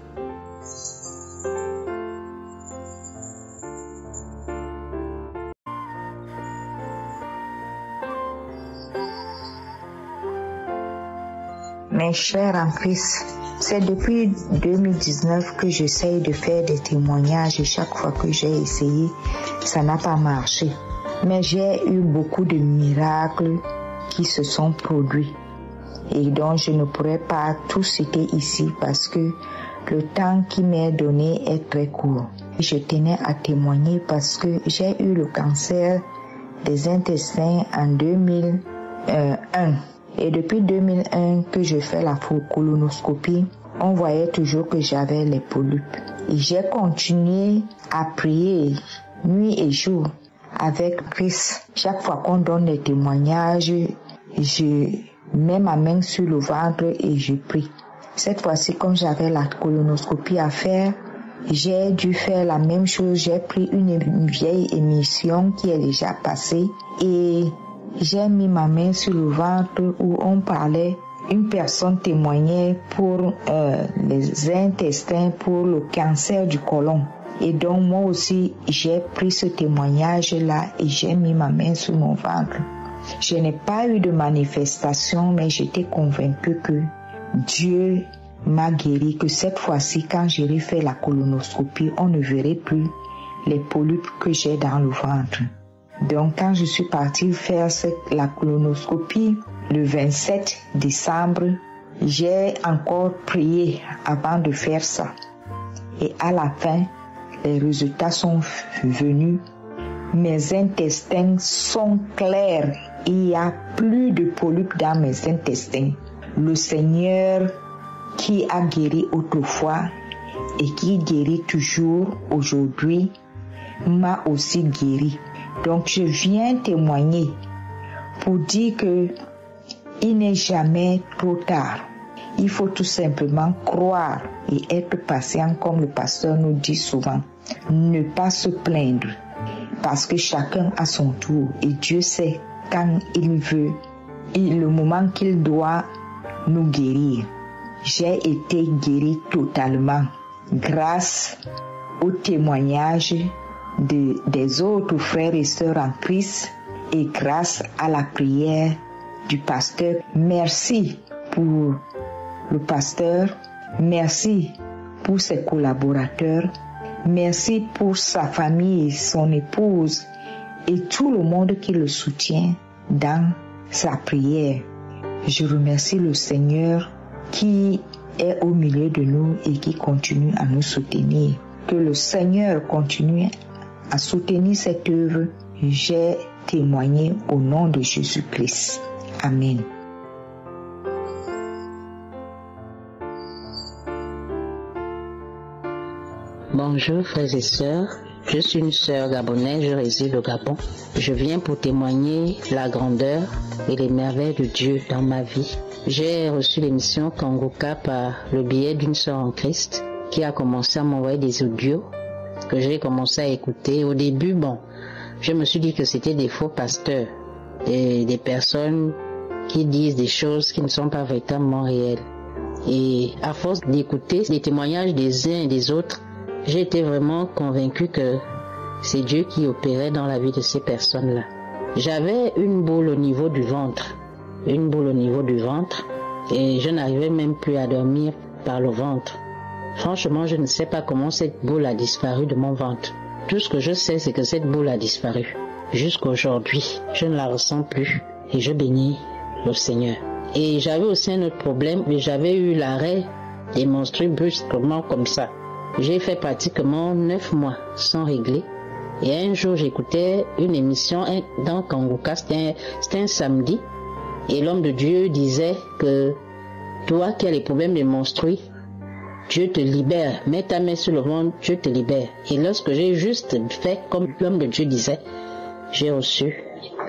Mes chers en Christ, c'est depuis 2019 que j'essaye de faire des témoignages et chaque fois que j'ai essayé, ça n'a pas marché. Mais j'ai eu beaucoup de miracles qui se sont produits et donc je ne pourrais pas tout citer ici parce que le temps qui m'est donné est très court. Je tenais à témoigner parce que j'ai eu le cancer des intestins en 2001. Et depuis 2001 que je fais la colonoscopie, on voyait toujours que j'avais les polypes. Et j'ai continué à prier nuit et jour avec Christ. Chaque fois qu'on donne des témoignages, je mets ma main sur le ventre et je prie. Cette fois-ci, comme j'avais la colonoscopie à faire, j'ai dû faire la même chose. J'ai pris une vieille émission qui est déjà passée et j'ai mis ma main sur le ventre où on parlait, une personne témoignait pour les intestins, pour le cancer du côlon. Et donc moi aussi, j'ai pris ce témoignage-là et j'ai mis ma main sur mon ventre. Je n'ai pas eu de manifestation, mais j'étais convaincue que Dieu m'a guéri, que cette fois-ci, quand j'aurai fait la colonoscopie, on ne verrait plus les polypes que j'ai dans le ventre. Donc, quand je suis partie faire la colonoscopie, le 27 décembre, j'ai encore prié avant de faire ça. Et à la fin, les résultats sont venus. Mes intestins sont clairs. Il n'y a plus de polypes dans mes intestins. Le Seigneur qui a guéri autrefois et qui guérit toujours aujourd'hui m'a aussi guéri. Donc je viens témoigner pour dire que il n'est jamais trop tard. Il faut tout simplement croire et être patient comme le pasteur nous dit souvent. Ne pas se plaindre parce que chacun a son tour et Dieu sait quand il veut et le moment qu'il doit nous guérir. J'ai été guéri totalement grâce au témoignage des autres frères et sœurs en Christ et grâce à la prière du pasteur. Merci pour le pasteur, merci pour ses collaborateurs, merci pour sa famille, son épouse et tout le monde qui le soutient dans sa prière. Je remercie le Seigneur qui est au milieu de nous et qui continue à nous soutenir. Que le Seigneur continue à soutenir cette œuvre. J'ai témoigné au nom de Jésus-Christ. Amen. Bonjour frères et sœurs, je suis une sœur gabonaise, je réside au Gabon. Je viens pour témoigner la grandeur et les merveilles de Dieu dans ma vie. J'ai reçu l'émission Kangoka par le biais d'une sœur en Christ qui a commencé à m'envoyer des audios que j'ai commencé à écouter. Au début, je me suis dit que c'était des faux pasteurs, des personnes qui disent des choses qui ne sont pas véritablement réelles. Et à force d'écouter les témoignages des uns et des autres, j'ai été vraiment convaincu que c'est Dieu qui opérait dans la vie de ces personnes-là. J'avais une boule au niveau du ventre, et je n'arrivais même plus à dormir par le ventre. Franchement, je ne sais pas comment cette boule a disparu de mon ventre. Tout ce que je sais, c'est que cette boule a disparu. Jusqu'aujourd'hui, je ne la ressens plus et je bénis le Seigneur. Et j'avais aussi un autre problème, j'avais eu l'arrêt des menstrues brusquement comme ça. J'ai fait pratiquement 9 mois sans régler. Et un jour, j'écoutais une émission dans Kangoka, c'était un samedi. Et l'homme de Dieu disait que toi qui as les problèmes de menstrues, Dieu te libère. Mets ta main sur le ventre, Dieu te libère. Et lorsque j'ai juste fait comme l'homme de Dieu disait, j'ai reçu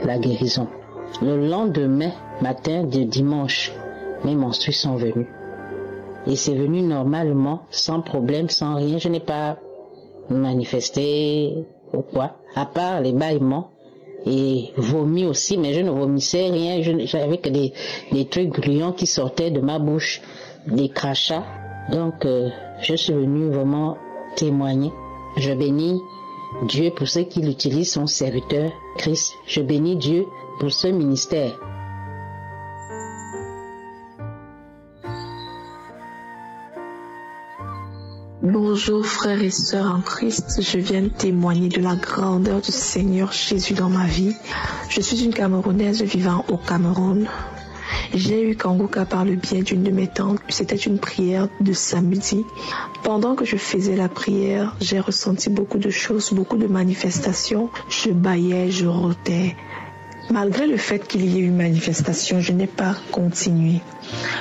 la guérison. Le lendemain matin de dimanche, mes menstrues sont venues. Et c'est venu normalement, sans problème, sans rien. Je n'ai pas manifesté ou quoi, à part les bâillements et vomi aussi, mais je ne vomissais rien. J'avais que des trucs gluants qui sortaient de ma bouche, des crachats. Donc, je suis venu vraiment témoigner. Je bénis Dieu pour ceux qui l'utilisent, son serviteur Christ. Je bénis Dieu pour ce ministère. Bonjour frères et sœurs en Christ, je viens témoigner de la grandeur du Seigneur Jésus dans ma vie. Je suis une Camerounaise vivant au Cameroun. J'ai eu Kangoka par le biais d'une de mes tantes. C'était une prière de samedi. Pendant que je faisais la prière, j'ai ressenti beaucoup de choses, beaucoup de manifestations. Je bâillais, je rotais. Malgré le fait qu'il y ait eu manifestation, je n'ai pas continué.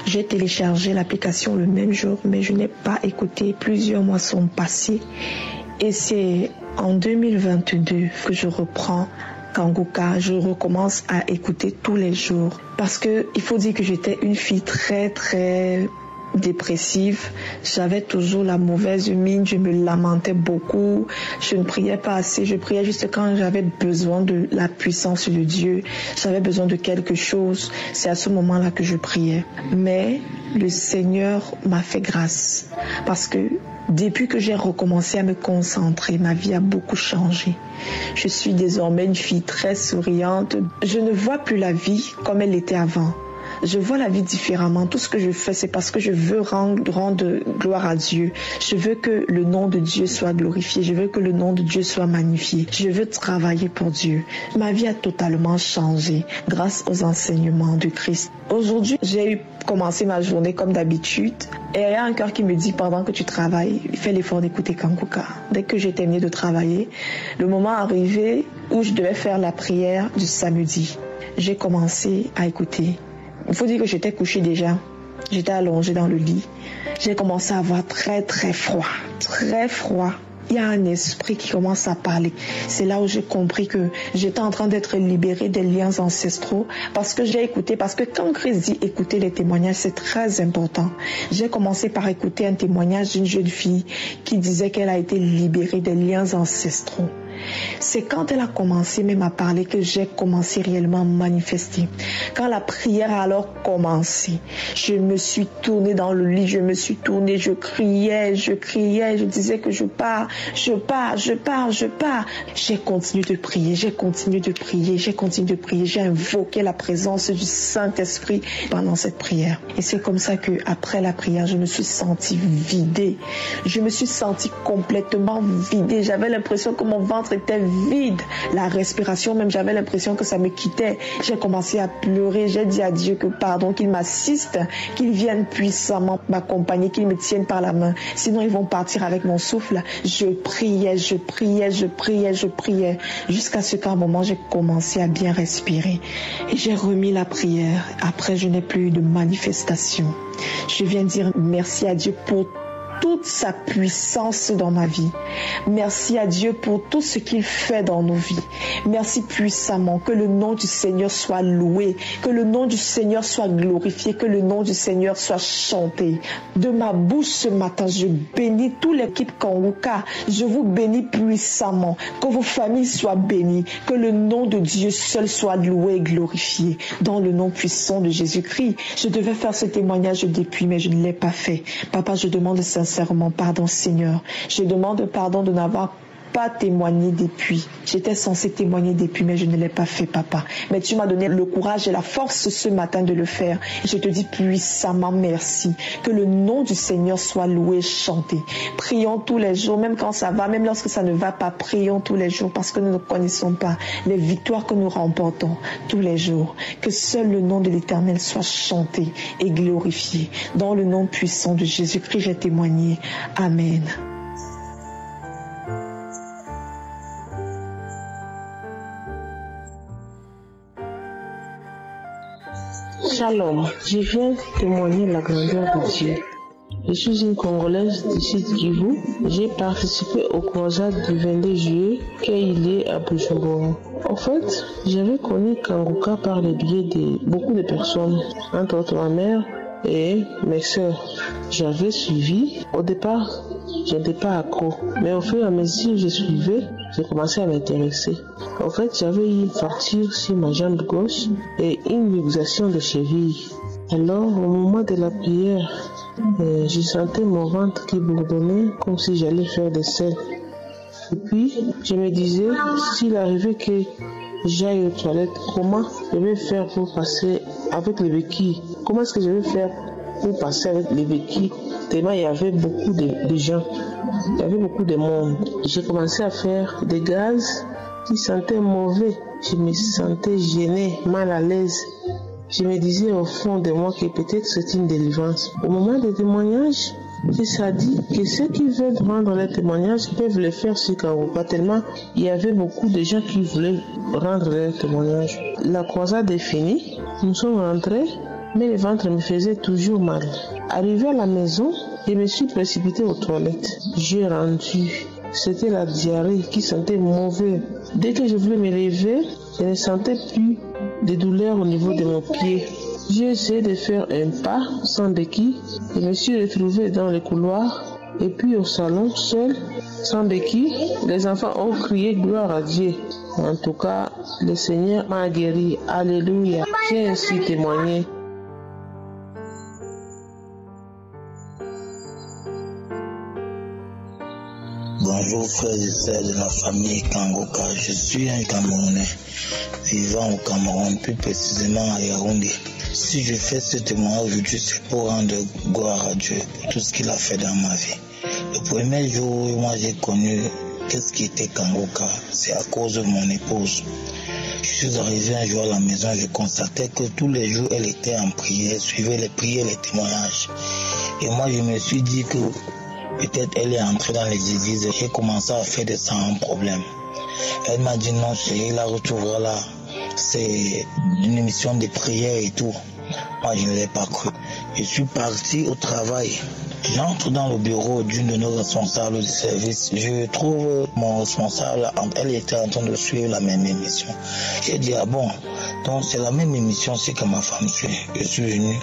J'ai téléchargé l'application le même jour, mais je n'ai pas écouté. Plusieurs mois sont passés. Et c'est en 2022 que je reprends Kangoka. Je recommence à écouter tous les jours. Parce que il faut dire que j'étais une fille très dépressive, j'avais toujours la mauvaise mine, je me lamentais beaucoup, je ne priais pas assez, je priais juste quand j'avais besoin de la puissance de Dieu, j'avais besoin de quelque chose, c'est à ce moment-là que je priais. Mais le Seigneur m'a fait grâce, parce que depuis que j'ai recommencé à me concentrer, ma vie a beaucoup changé. Je suis désormais une fille très souriante, je ne vois plus la vie comme elle était avant. Je vois la vie différemment. Tout ce que je fais, c'est parce que je veux rendre gloire à Dieu. Je veux que le nom de Dieu soit glorifié. Je veux que le nom de Dieu soit magnifié. Je veux travailler pour Dieu. Ma vie a totalement changé grâce aux enseignements de Christ. Aujourd'hui, j'ai commencé ma journée comme d'habitude. Et il y a un cœur qui me dit, pendant que tu travailles, fais l'effort d'écouter Kangoka. Dès que j'ai terminé de travailler, le moment arrivé où je devais faire la prière du samedi, j'ai commencé à écouter. Il faut dire que j'étais couchée déjà. J'étais allongée dans le lit. J'ai commencé à avoir très froid. Très froid. Il y a un esprit qui commence à parler. C'est là où j'ai compris que j'étais en train d'être libérée des liens ancestraux parce que j'ai écouté. Parce que quand Christ dit écouter les témoignages, c'est très important. J'ai commencé par écouter un témoignage d'une jeune fille qui disait qu'elle a été libérée des liens ancestraux. C'est quand elle a commencé même à parler que j'ai commencé réellement à manifester. Quand la prière a alors commencé, je me suis tournée dans le lit, je me suis tournée, je criais, je disais que je pars. J'ai continué de prier, j'ai invoqué la présence du Saint-Esprit pendant cette prière. Et c'est comme ça que après la prière, je me suis sentie vidée. Je me suis sentie complètement vidée. J'avais l'impression que mon ventre était vide. La respiration même, j'avais l'impression que ça me quittait. J'ai commencé à pleurer. J'ai dit à Dieu que pardon, qu'il m'assiste, qu'il vienne puissamment m'accompagner, qu'il me tienne par la main. Sinon, ils vont partir avec mon souffle. Je priais. Jusqu'à ce qu'à un moment, j'ai commencé à bien respirer. Et j'ai remis la prière. Après, je n'ai plus eu de manifestation. Je viens dire merci à Dieu pour toute sa puissance dans ma vie. Merci à Dieu pour tout ce qu'il fait dans nos vies. Merci puissamment. Que le nom du Seigneur soit loué, que le nom du Seigneur soit glorifié, que le nom du Seigneur soit chanté. De ma bouche ce matin, je bénis toute l'équipe Kanguka. Je vous bénis puissamment. Que vos familles soient bénies. Que le nom de Dieu seul soit loué et glorifié. Dans le nom puissant de Jésus-Christ. Je devais faire ce témoignage depuis, mais je ne l'ai pas fait. Papa, je demande sincèrement pardon, Seigneur. Je demande pardon de n'avoir pas témoigné depuis. J'étais censée témoigner depuis, mais je ne l'ai pas fait, Papa. Mais tu m'as donné le courage et la force ce matin de le faire. Et je te dis puissamment merci. Que le nom du Seigneur soit loué, chanté. Prions tous les jours, même quand ça va, même lorsque ça ne va pas, prions tous les jours parce que nous ne connaissons pas les victoires que nous remportons tous les jours. Que seul le nom de l'Éternel soit chanté et glorifié. Dans le nom puissant de Jésus-Christ, j'ai témoigné. Amen. Shalom, je viens témoigner la grandeur de Dieu. Je suis une Congolaise du Sud Kivu. J'ai participé aux croisades du 22 juillet qu'il est à Bujumbura. En fait, j'avais connu Kanguka par le biais de beaucoup de personnes, entre autres ma mère et mes soeurs. J'avais suivi. Au départ, je n'étais pas accro, mais au fur et à mesure que je suivais, j'ai commencé à m'intéresser. En fait, j'avais eu une fracture sur ma jambe gauche et une luxation de cheville. Alors, au moment de la prière, je sentais mon ventre qui bourdonnait comme si j'allais faire des selles. Et puis, je me disais, s'il arrivait que j'aille aux toilettes, comment je vais faire pour passer avec les béquilles? Comment est-ce que je vais faire pour passer avec les béquilles? Tellement il y avait beaucoup de gens, il y avait beaucoup de monde. J'ai commencé à faire des gaz qui sentaient mauvais. Je me sentais gênée, mal à l'aise. Je me disais au fond de moi que peut-être c'est une délivrance. Au moment des témoignages, Jésus a dit que ceux qui veulent rendre les témoignages peuvent le faire sur Kanguka, tellement il y avait beaucoup de gens qui voulaient rendre leurs témoignages. La croisade est finie, nous sommes rentrés, mais le ventre me faisait toujours mal. Arrivé à la maison, je me suis précipité aux toilettes. J'ai rendu. C'était la diarrhée qui sentait mauvais. Dès que je voulais me lever, je ne sentais plus de douleur au niveau de mon pied. J'ai essayé de faire un pas sans béquille. Je me suis retrouvé dans le couloir et puis au salon, seul, sans béquille. Les enfants ont crié gloire à Dieu. En tout cas, le Seigneur m'a guéri. Alléluia. J'ai ainsi témoigné. Bonjour frères et sœurs de la famille Kanguka, je suis un Camerounais vivant au Cameroun, plus précisément à Yaoundé. Si je fais ce témoignage aujourd'hui, c'est pour rendre gloire à Dieu pour tout ce qu'il a fait dans ma vie. Le premier jour où moi j'ai connu qu'est-ce qui était Kanguka, c'est à cause de mon épouse. Je suis arrivé un jour à la maison, je constatais que tous les jours elle était en prière, suivait les prières, les témoignages. Et moi je me suis dit que peut-être elle est entrée dans les églises. J'ai commencé à faire des sans problème. Elle m'a dit non, chérie, la retrouvera là. C'est une émission de prière et tout. Moi, je ne l'ai pas cru. Je suis parti au travail. J'entre dans le bureau d'une de nos responsables du service. Je trouve mon responsable, elle était en train de suivre la même émission. J'ai dit, ah bon, donc c'est la même émission, c'est que ma femme suit. Je suis venu.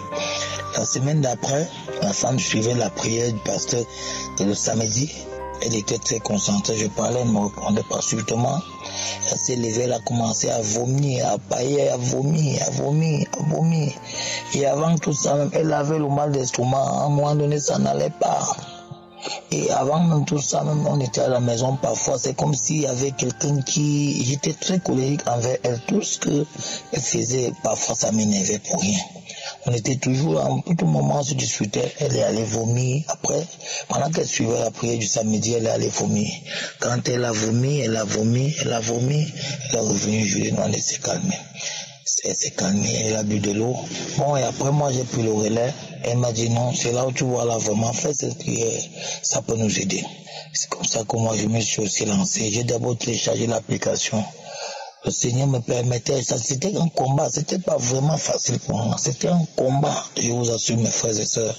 La semaine d'après, ma femme suivait la prière du pasteur le samedi. Elle était très concentrée, je parlais, elle ne me répondait pas subitement. Elle s'est levée, elle a commencé à vomir, à pailler, à vomir. Et avant tout ça, même, elle avait le mal d'estomac. À un moment donné, ça n'allait pas. Et avant même tout ça, même on était à la maison parfois, c'est comme s'il y avait quelqu'un qui... J'étais très colérique envers elle. Tout ce qu'elle faisait, parfois ça m'énervait pour rien. On était toujours, en tout moment, on se disputait, elle est allée vomir. Après, pendant qu'elle suivait la prière du samedi, elle est allée vomir. Quand elle a vomi, elle est revenue, je lui ai demandé de se calmer. Elle s'est calmée, elle a bu de l'eau. Bon, et après, moi, j'ai pris le relais. Elle m'a dit non, c'est là où tu vois là vraiment, fais cette prière, ça peut nous aider. C'est comme ça que moi, je me suis aussi lancé. J'ai d'abord téléchargé l'application. Le Seigneur me permettait, ça c'était un combat, c'était pas vraiment facile pour moi, c'était un combat, je vous assure mes frères et sœurs,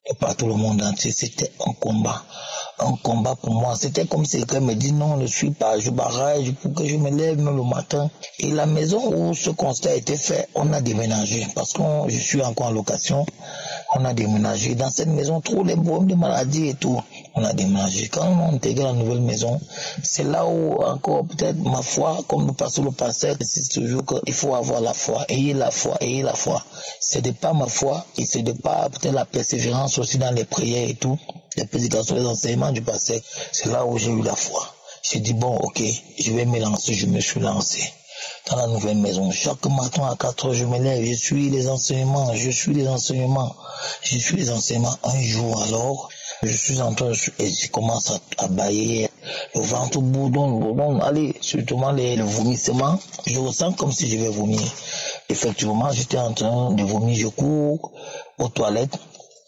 de partout le monde entier, c'était un combat pour moi, c'était comme si quelqu'un me dit non, ne suis pas, je barrage pour que je me lève même le matin. Et la maison où ce constat a été fait, on a déménagé, parce que je suis encore en location, on a déménagé. Dans cette maison, tous les problèmes de maladie et tout, on a déménagé. Quand on a intégré la nouvelle maison, c'est là où encore peut-être ma foi, comme le pasteur le passait, c'est toujours qu'il faut avoir la foi, ayez la foi. C'est de pas ma foi, et c'est de pas peut-être la persévérance aussi dans les prières et tout, les prédications, les enseignements du passé. C'est là où j'ai eu la foi. J'ai dit bon, ok, je vais me lancer, je me suis lancé dans la nouvelle maison. Chaque matin à 4 heures, je me lève, je suis les enseignements. Un jour alors, je suis en train et je commence à bailler, le ventre bourdonne, allez, surtout le vomissement, je ressens comme si je vais vomir. Effectivement, j'étais en train de vomir, je cours aux toilettes,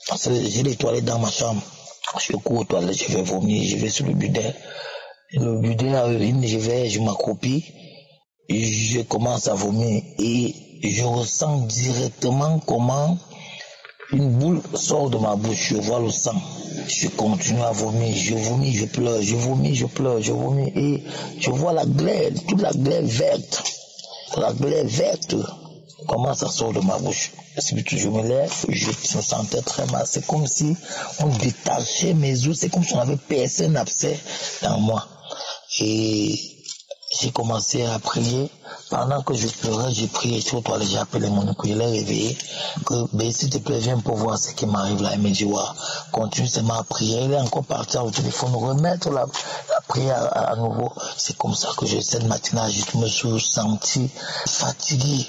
parce que j'ai les toilettes dans ma chambre. Je cours aux toilettes, je vais vomir, je vais sur le bidet. Le bidet urine, je m'accroupis, je commence à vomir et je ressens directement comment une boule sort de ma bouche, je vois le sang. Je continue à vomir, je vomis, je pleure, je vomis, je pleure, je vomis et je vois la glaire, toute la glaire verte. Comment ça sort de ma bouche? Je me lève, je me sentais très mal. C'est comme si on détachait mes os, c'est comme si on avait percé un abcès dans moi. Et j'ai commencé à prier. Pendant que je pleurais, j'ai prié sur toi, j'ai appelé mon époux, je l'ai réveillé, que s'il te plaît, viens pour voir ce qui m'arrive là. Il me dit, ouais, continue seulement à prier. Il est encore parti au téléphone, remettre la prière à nouveau. C'est comme ça que cette matinée, je me suis senti fatigué.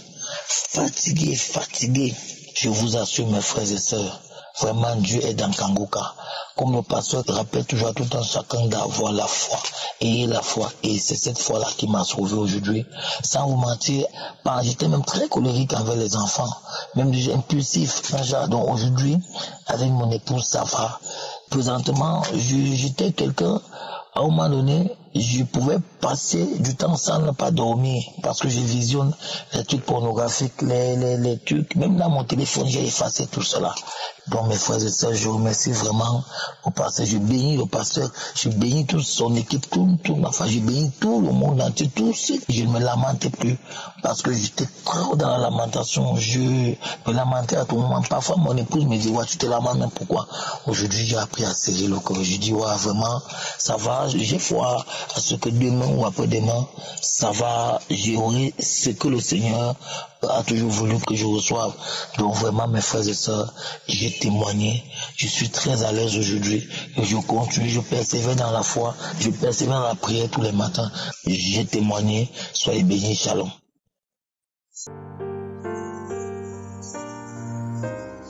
Je vous assure, mes frères et sœurs, vraiment Dieu est dans Kangoka. Comme le pasteur rappelle toujours à tout un chacun d'avoir la foi. Ayez la foi. Et c'est cette foi-là qui m'a sauvé aujourd'hui. Sans vous mentir, j'étais même très colérique envers les enfants. Même impulsif. Donc aujourd'hui, avec mon épouse, ça va. Présentement, j'étais quelqu'un, à un moment donné, je pouvais passer du temps sans ne pas dormir parce que je visionne les trucs pornographiques, les trucs, même dans mon téléphone, j'ai effacé tout cela. Donc mes frères et sœurs, je remercie vraiment au pasteur, je bénis le pasteur, je bénis toute son équipe, toute ma famille, je bénis tout le monde entier, tout ce que je ne me lamentais plus parce que j'étais trop dans la lamentation, je me lamentais à tout moment. Parfois mon épouse me dit, ouais, tu te lamentes, mais pourquoi? Aujourd'hui j'ai appris à serrer le cœur, je dis, ouais, vraiment, ça va, j'ai foi à ce que demain ou après-demain, ça va, j'aurai ce que le Seigneur a toujours voulu que je reçoive. Donc vraiment, mes frères et sœurs, j'ai témoigné, je suis très à l'aise aujourd'hui, je continue, je persévère dans la foi, je persévère dans la prière tous les matins, j'ai témoigné, soyez bénis, shalom.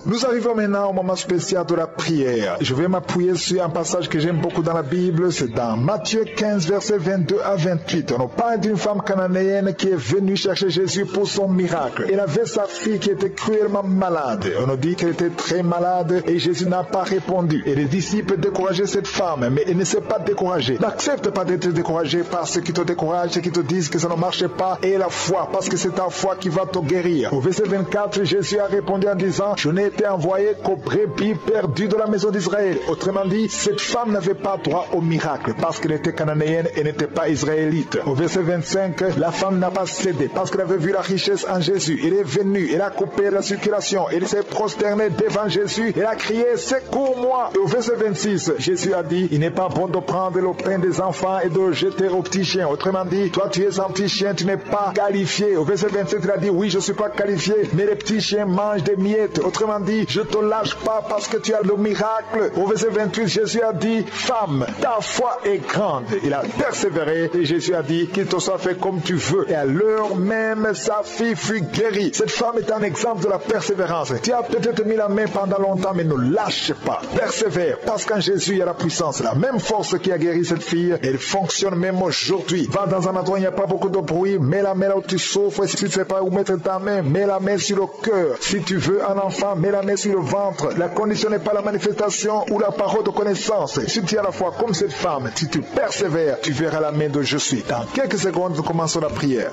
Nous arrivons maintenant au moment spécial de la prière. Je vais m'appuyer sur un passage que j'aime beaucoup dans la Bible. C'est dans Matthieu 15, versets 22 à 28. On nous parle d'une femme cananéenne qui est venue chercher Jésus pour son miracle. Elle avait sa fille qui était cruellement malade. On nous dit qu'elle était très malade et Jésus n'a pas répondu. Et les disciples décourageaient cette femme, mais elle ne s'est pas découragée. N'accepte pas d'être découragé par ceux qui te découragent, ceux qui te disent que ça ne marche pas. Et la foi, parce que c'est ta foi qui va te guérir. Au verset 24, Jésus a répondu en disant, je n'ai n'était envoyée qu'aux brebis perdues de la maison d'Israël. Autrement dit, cette femme n'avait pas droit au miracle parce qu'elle était cananéenne et n'était pas israélite. Au verset 25, la femme n'a pas cédé parce qu'elle avait vu la richesse en Jésus. Elle est venue, elle a coupé la circulation, elle s'est prosternée devant Jésus, elle a crié, secours-moi. Et au verset 26, Jésus a dit, il n'est pas bon de prendre le pain des enfants et de le jeter aux petits chiens. Autrement dit, toi tu es un petit chien, tu n'es pas qualifié. Au verset 27, il a dit, oui, je ne suis pas qualifié, mais les petits chiens mangent des miettes. Autrement dit, je ne te lâche pas parce que tu as le miracle. Au verset 28, Jésus a dit, femme, ta foi est grande. Il a persévéré et Jésus a dit, qu'il te soit fait comme tu veux. Et à l'heure même, sa fille fut guérie. Cette femme est un exemple de la persévérance. Tu as peut-être mis la main pendant longtemps, mais ne lâche pas. Persévère, parce qu'en Jésus, il y a la puissance. La même force qui a guéri cette fille, elle fonctionne même aujourd'hui. Va dans un endroit où il n'y a pas beaucoup de bruit, mets la main là où tu souffres. Si tu ne sais pas où mettre ta main, mets la main sur le cœur. Si tu veux un enfant, mets la main sur le ventre. La condition n'est pas la manifestation ou la parole de connaissance. Si tu es à la fois comme cette femme, si tu persévères, tu verras la main de je suis. Dans quelques secondes, nous commençons la prière.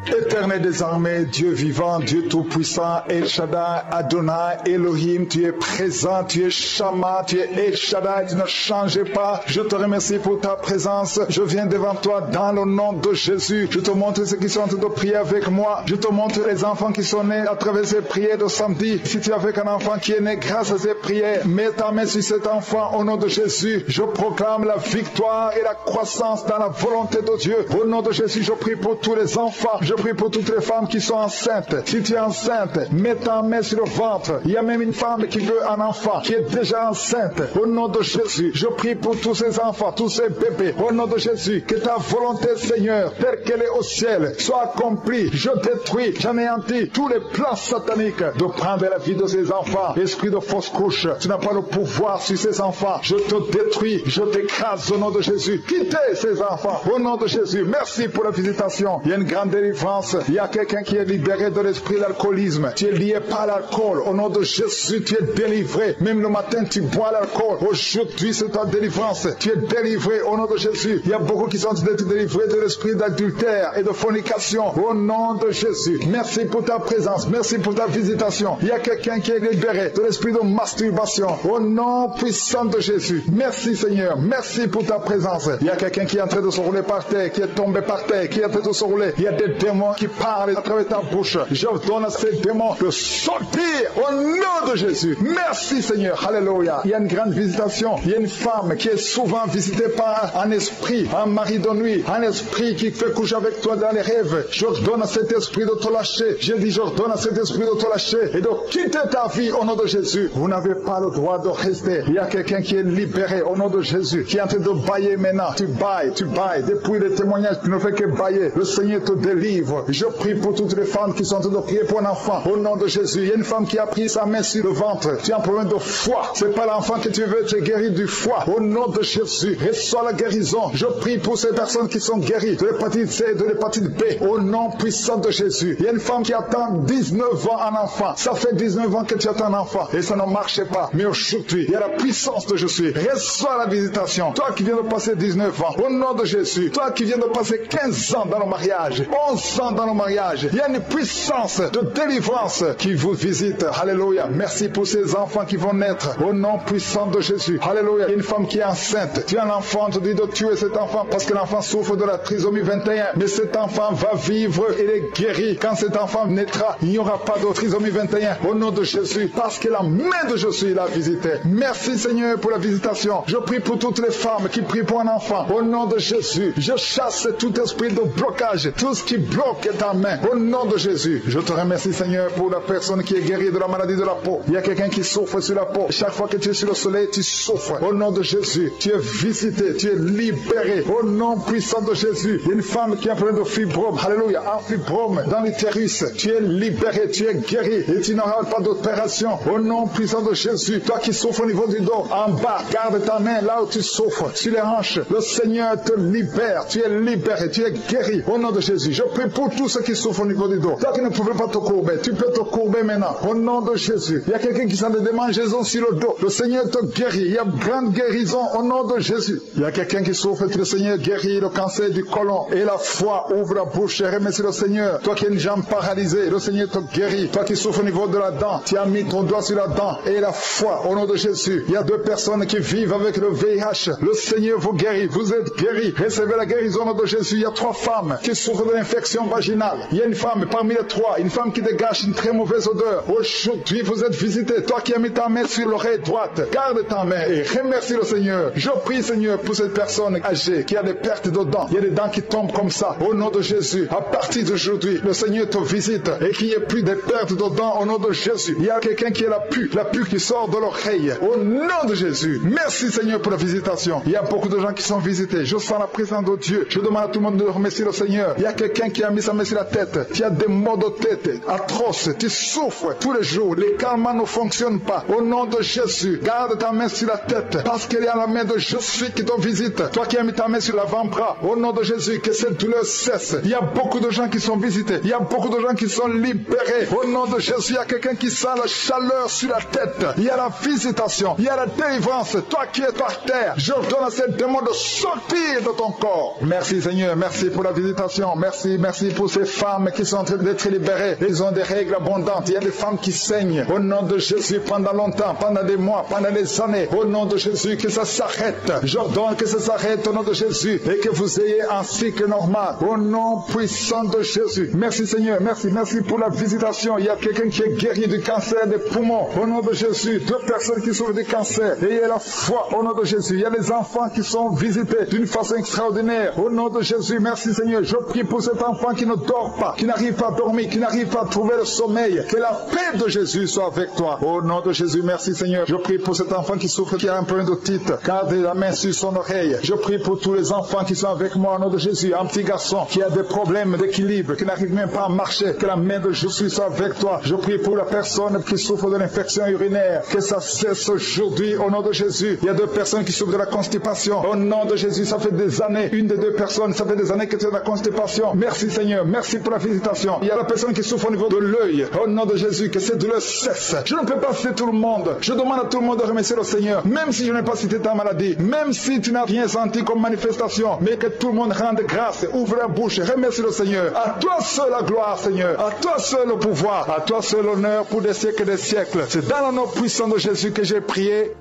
Éternel des armées, Dieu vivant, Dieu tout-puissant, El Shaddai, Adonai, Elohim, tu es présent, tu es Shama, tu es El Shaddai, tu ne changes pas. Je te remercie pour ta présence. Je viens devant toi dans le nom de Jésus. Je te montre ceux qui sont en train de prier avec moi. Je te montre les enfants qui sont nés à travers ces prières de samedi. Si tu es avec un enfant qui est né grâce à ces prières, mets ta main sur cet enfant au nom de Jésus. Je proclame la victoire et la croissance dans la volonté de Dieu. Au nom de Jésus, je prie pour tous les enfants. Je prie pour toutes les femmes qui sont enceintes. Si tu es enceinte, mets ta main sur le ventre. Il y a même une femme qui veut un enfant, qui est déjà enceinte. Au nom de Jésus, je prie pour tous ces enfants, tous ces bébés. Au nom de Jésus, que ta volonté, Seigneur, telle qu'elle est au ciel, soit accomplie. Je détruis, j'anéantis tous les plans sataniques de prendre la vie de ces enfants. Esprit de fausse couche, tu n'as pas le pouvoir sur ces enfants. Je te détruis, je t'écrase au nom de Jésus. Quittez ces enfants au nom de Jésus. Merci pour la visitation. Il y a une grande délivrance. Il y a quelqu'un qui est libéré de l'esprit d'alcoolisme. Tu es lié par l'alcool. Au nom de Jésus, tu es délivré. Même le matin, tu bois l'alcool. Aujourd'hui, c'est ta délivrance. Tu es délivré au nom de Jésus. Il y a beaucoup qui sont en train d'être délivrés de l'esprit d'adultère et de fornication. Au nom de Jésus. Merci pour ta présence. Merci pour ta visitation. Il y a quelqu'un qui est libéré de l'esprit de masturbation. Au nom puissant de Jésus. Merci Seigneur. Merci pour ta présence. Il y a quelqu'un qui est en train de se rouler par terre, qui est tombé par terre, qui est en train de se rouler. Il y a des démons qui parlent à travers ta bouche. Je donne à ces démons de sortir au nom de Jésus. Merci Seigneur. Alléluia. Il y a une grande visitation. Il y a une femme qui est souvent visitée par un esprit, un mari de nuit, un esprit qui fait coucher avec toi dans les rêves. Je donne à cet esprit de te lâcher. Je dis, je donne à cet esprit de te lâcher et de quitter ta vie au nom de Jésus. Vous n'avez pas le droit de rester. Il y a quelqu'un qui est libéré au nom de Jésus, qui est en train de bailler maintenant. Tu bailles. Depuis les témoignages, tu ne fais que bailler. Le Seigneur te délivre. Je prie pour toutes les femmes qui sont en train de prier pour un enfant. Au nom de Jésus, il y a une femme qui a pris sa main sur le ventre. Tu as un problème de foie. C'est pas l'enfant que tu veux, tu es guéri du foie. Au nom de Jésus, reçois la guérison. Je prie pour ces personnes qui sont guéries de l'hépatite C et de l'hépatite B. Au nom puissant de Jésus. Il y a une femme qui attend 19 ans un enfant. Ça fait 19 ans que tu attends un enfant et ça ne marchait pas. Mais aujourd'hui, il y a la puissance de Jésus. Reçois la visitation. Toi qui viens de passer 19 ans, au nom de Jésus. Toi qui viens de passer 15 ans dans le mariage, 11 ans dans le mariage, il y a une puissance de délivrance qui vous visite. Alléluia. Merci pour ces enfants qui vont naître au nom puissant de Jésus. Alléluia. Il y a une femme qui est enceinte. Tu as un enfant, tu dis de tuer cet enfant parce que l'enfant souffre de la trisomie 21. Mais cet enfant va vivre, il est guéri. Quand cet enfant naîtra, il n'y aura pas de trisomie 21 au nom de Jésus parce que la main de Jésus l'a visité. Merci Seigneur pour la visitation. Je prie pour toutes les femmes qui prient pour un enfant au nom de Jésus. Je chasse tout esprit de blocage, tout ce qui bloque ta main au nom de Jésus. Je te remercie Seigneur pour la personne qui est guérie de la maladie de la peau. Il y a quelqu'un qui souffre sur la peau. Chaque fois que tu es sur le soleil, tu souffres. Au nom de Jésus, tu es visité, tu es libéré. Au nom puissant de Jésus, il y a une femme qui a un problème de fibrome. Alléluia, un fibrome dans l'utérus. Tu es libéré, tu es guéri et tu n'auras pas d'opération. Au nom puissant de Jésus, toi qui souffres au niveau du dos, en bas, garde ta main là où tu souffres, sur les hanches. Le Seigneur te libère, tu es libéré, tu es guéri. Au nom de Jésus, je prie prie pour tous ceux qui souffrent au niveau du dos. Toi qui ne pouvais pas te courber, tu peux te courber maintenant. Au nom de Jésus. Il y a quelqu'un qui sent des démangeaisons sur le dos. Le Seigneur te guérit. Il y a grande guérison au nom de Jésus. Il y a quelqu'un qui souffre, le Seigneur guérit le cancer du côlon. Et la foi ouvre la bouche et remercie le Seigneur. Toi qui as une jambe paralysée, le Seigneur te guérit. Toi qui souffres au niveau de la dent, tu as mis ton doigt sur la dent. Et la foi au nom de Jésus. Il y a 2 personnes qui vivent avec le VIH. Le Seigneur vous guérit. Vous êtes guéris. Recevez la guérison au nom de Jésus. Il y a 3 femmes qui souffrent de l'infection vaginale. Il y a une femme parmi les 3, une femme qui dégage une très mauvaise odeur. Aujourd'hui, vous êtes visité. Toi qui as mis ta main sur l'oreille droite, garde ta main et remercie le Seigneur. Je prie, Seigneur, pour cette personne âgée qui a des pertes de dents. Il y a des dents qui tombent comme ça. Au nom de Jésus, à partir d'aujourd'hui, le Seigneur te visite et qu'il n'y ait plus de pertes de dents au nom de Jésus. Il y a quelqu'un qui a la pu qui sort de l'oreille. Au nom de Jésus. Merci, Seigneur, pour la visitation. Il y a beaucoup de gens qui sont visités. Je sens la présence de Dieu. Je demande à tout le monde de remercier le Seigneur. Il y a quelqu'un qui a mis sa main sur la tête. Tu as des maux de tête atroces. Tu souffres tous les jours. Les calmants ne fonctionnent pas. Au nom de Jésus, garde ta main sur la tête. Parce qu'il y a la main de Jésus qui te visite. Toi qui as mis ta main sur l'avant-bras. Au nom de Jésus, que cette douleur cesse. Il y a beaucoup de gens qui sont visités. Il y a beaucoup de gens qui sont libérés. Au nom de Jésus, il y a quelqu'un qui sent la chaleur sur la tête. Il y a la visitation. Il y a la délivrance. Toi qui es par terre, je donne à cette démon de sortir de ton corps. Merci Seigneur. Merci pour la visitation. Merci pour ces femmes qui sont en train d'être libérées. Ils ont des règles abondantes. Il y a des femmes qui saignent. Au nom de Jésus, pendant longtemps, pendant des mois, pendant des années. Au nom de Jésus, que ça s'arrête. J'ordonne que ça s'arrête au nom de Jésus et que vous ayez un cycle normal. Au nom puissant de Jésus. Merci Seigneur. Merci pour la visitation. Il y a quelqu'un qui est guéri du cancer des poumons. Au nom de Jésus. 2 personnes qui souffrent du cancer. Et il y a la foi au nom de Jésus. Il y a les enfants qui sont visités d'une façon extraordinaire. Au nom de Jésus. Merci Seigneur. Je prie pour cet enfant qui ne dort pas, qui n'arrive pas à dormir, qui n'arrive pas à trouver le sommeil. Que la paix de Jésus soit avec toi. Au nom de Jésus. Merci Seigneur. Je prie pour cet enfant qui souffre, qui a un problème d'otite. Garde la main sur son oreille. Je prie pour tous les enfants qui sont avec moi au nom de Jésus. Un petit garçon qui a des problèmes d'équilibre, qui n'arrive même pas à marcher. Que la main de Jésus soit avec toi. Je prie pour la personne qui souffre de l'infection urinaire. Que ça cesse aujourd'hui au nom de Jésus. Il y a 2 personnes qui souffrent de la constipation. Au nom de Jésus, ça fait des années. Une des 2 personnes, ça fait des années que tu as de la constipation. Merci Seigneur. Merci pour la visitation. Il y a la personne qui souffre au niveau de l'œil. Au nom de Jésus, que cette douleur cesse. Je ne peux pas citer tout le monde. Je demande à tout le monde de remercier le Seigneur. Même si je n'ai pas cité ta maladie. Même si tu n'as rien senti comme manifestation. Mais que tout le monde rende grâce. Ouvre la bouche. Remercie le Seigneur. À toi seul la gloire, Seigneur. À toi seul le pouvoir. À toi seul l'honneur pour des siècles et des siècles. C'est dans le nom puissant de Jésus que j'ai prié.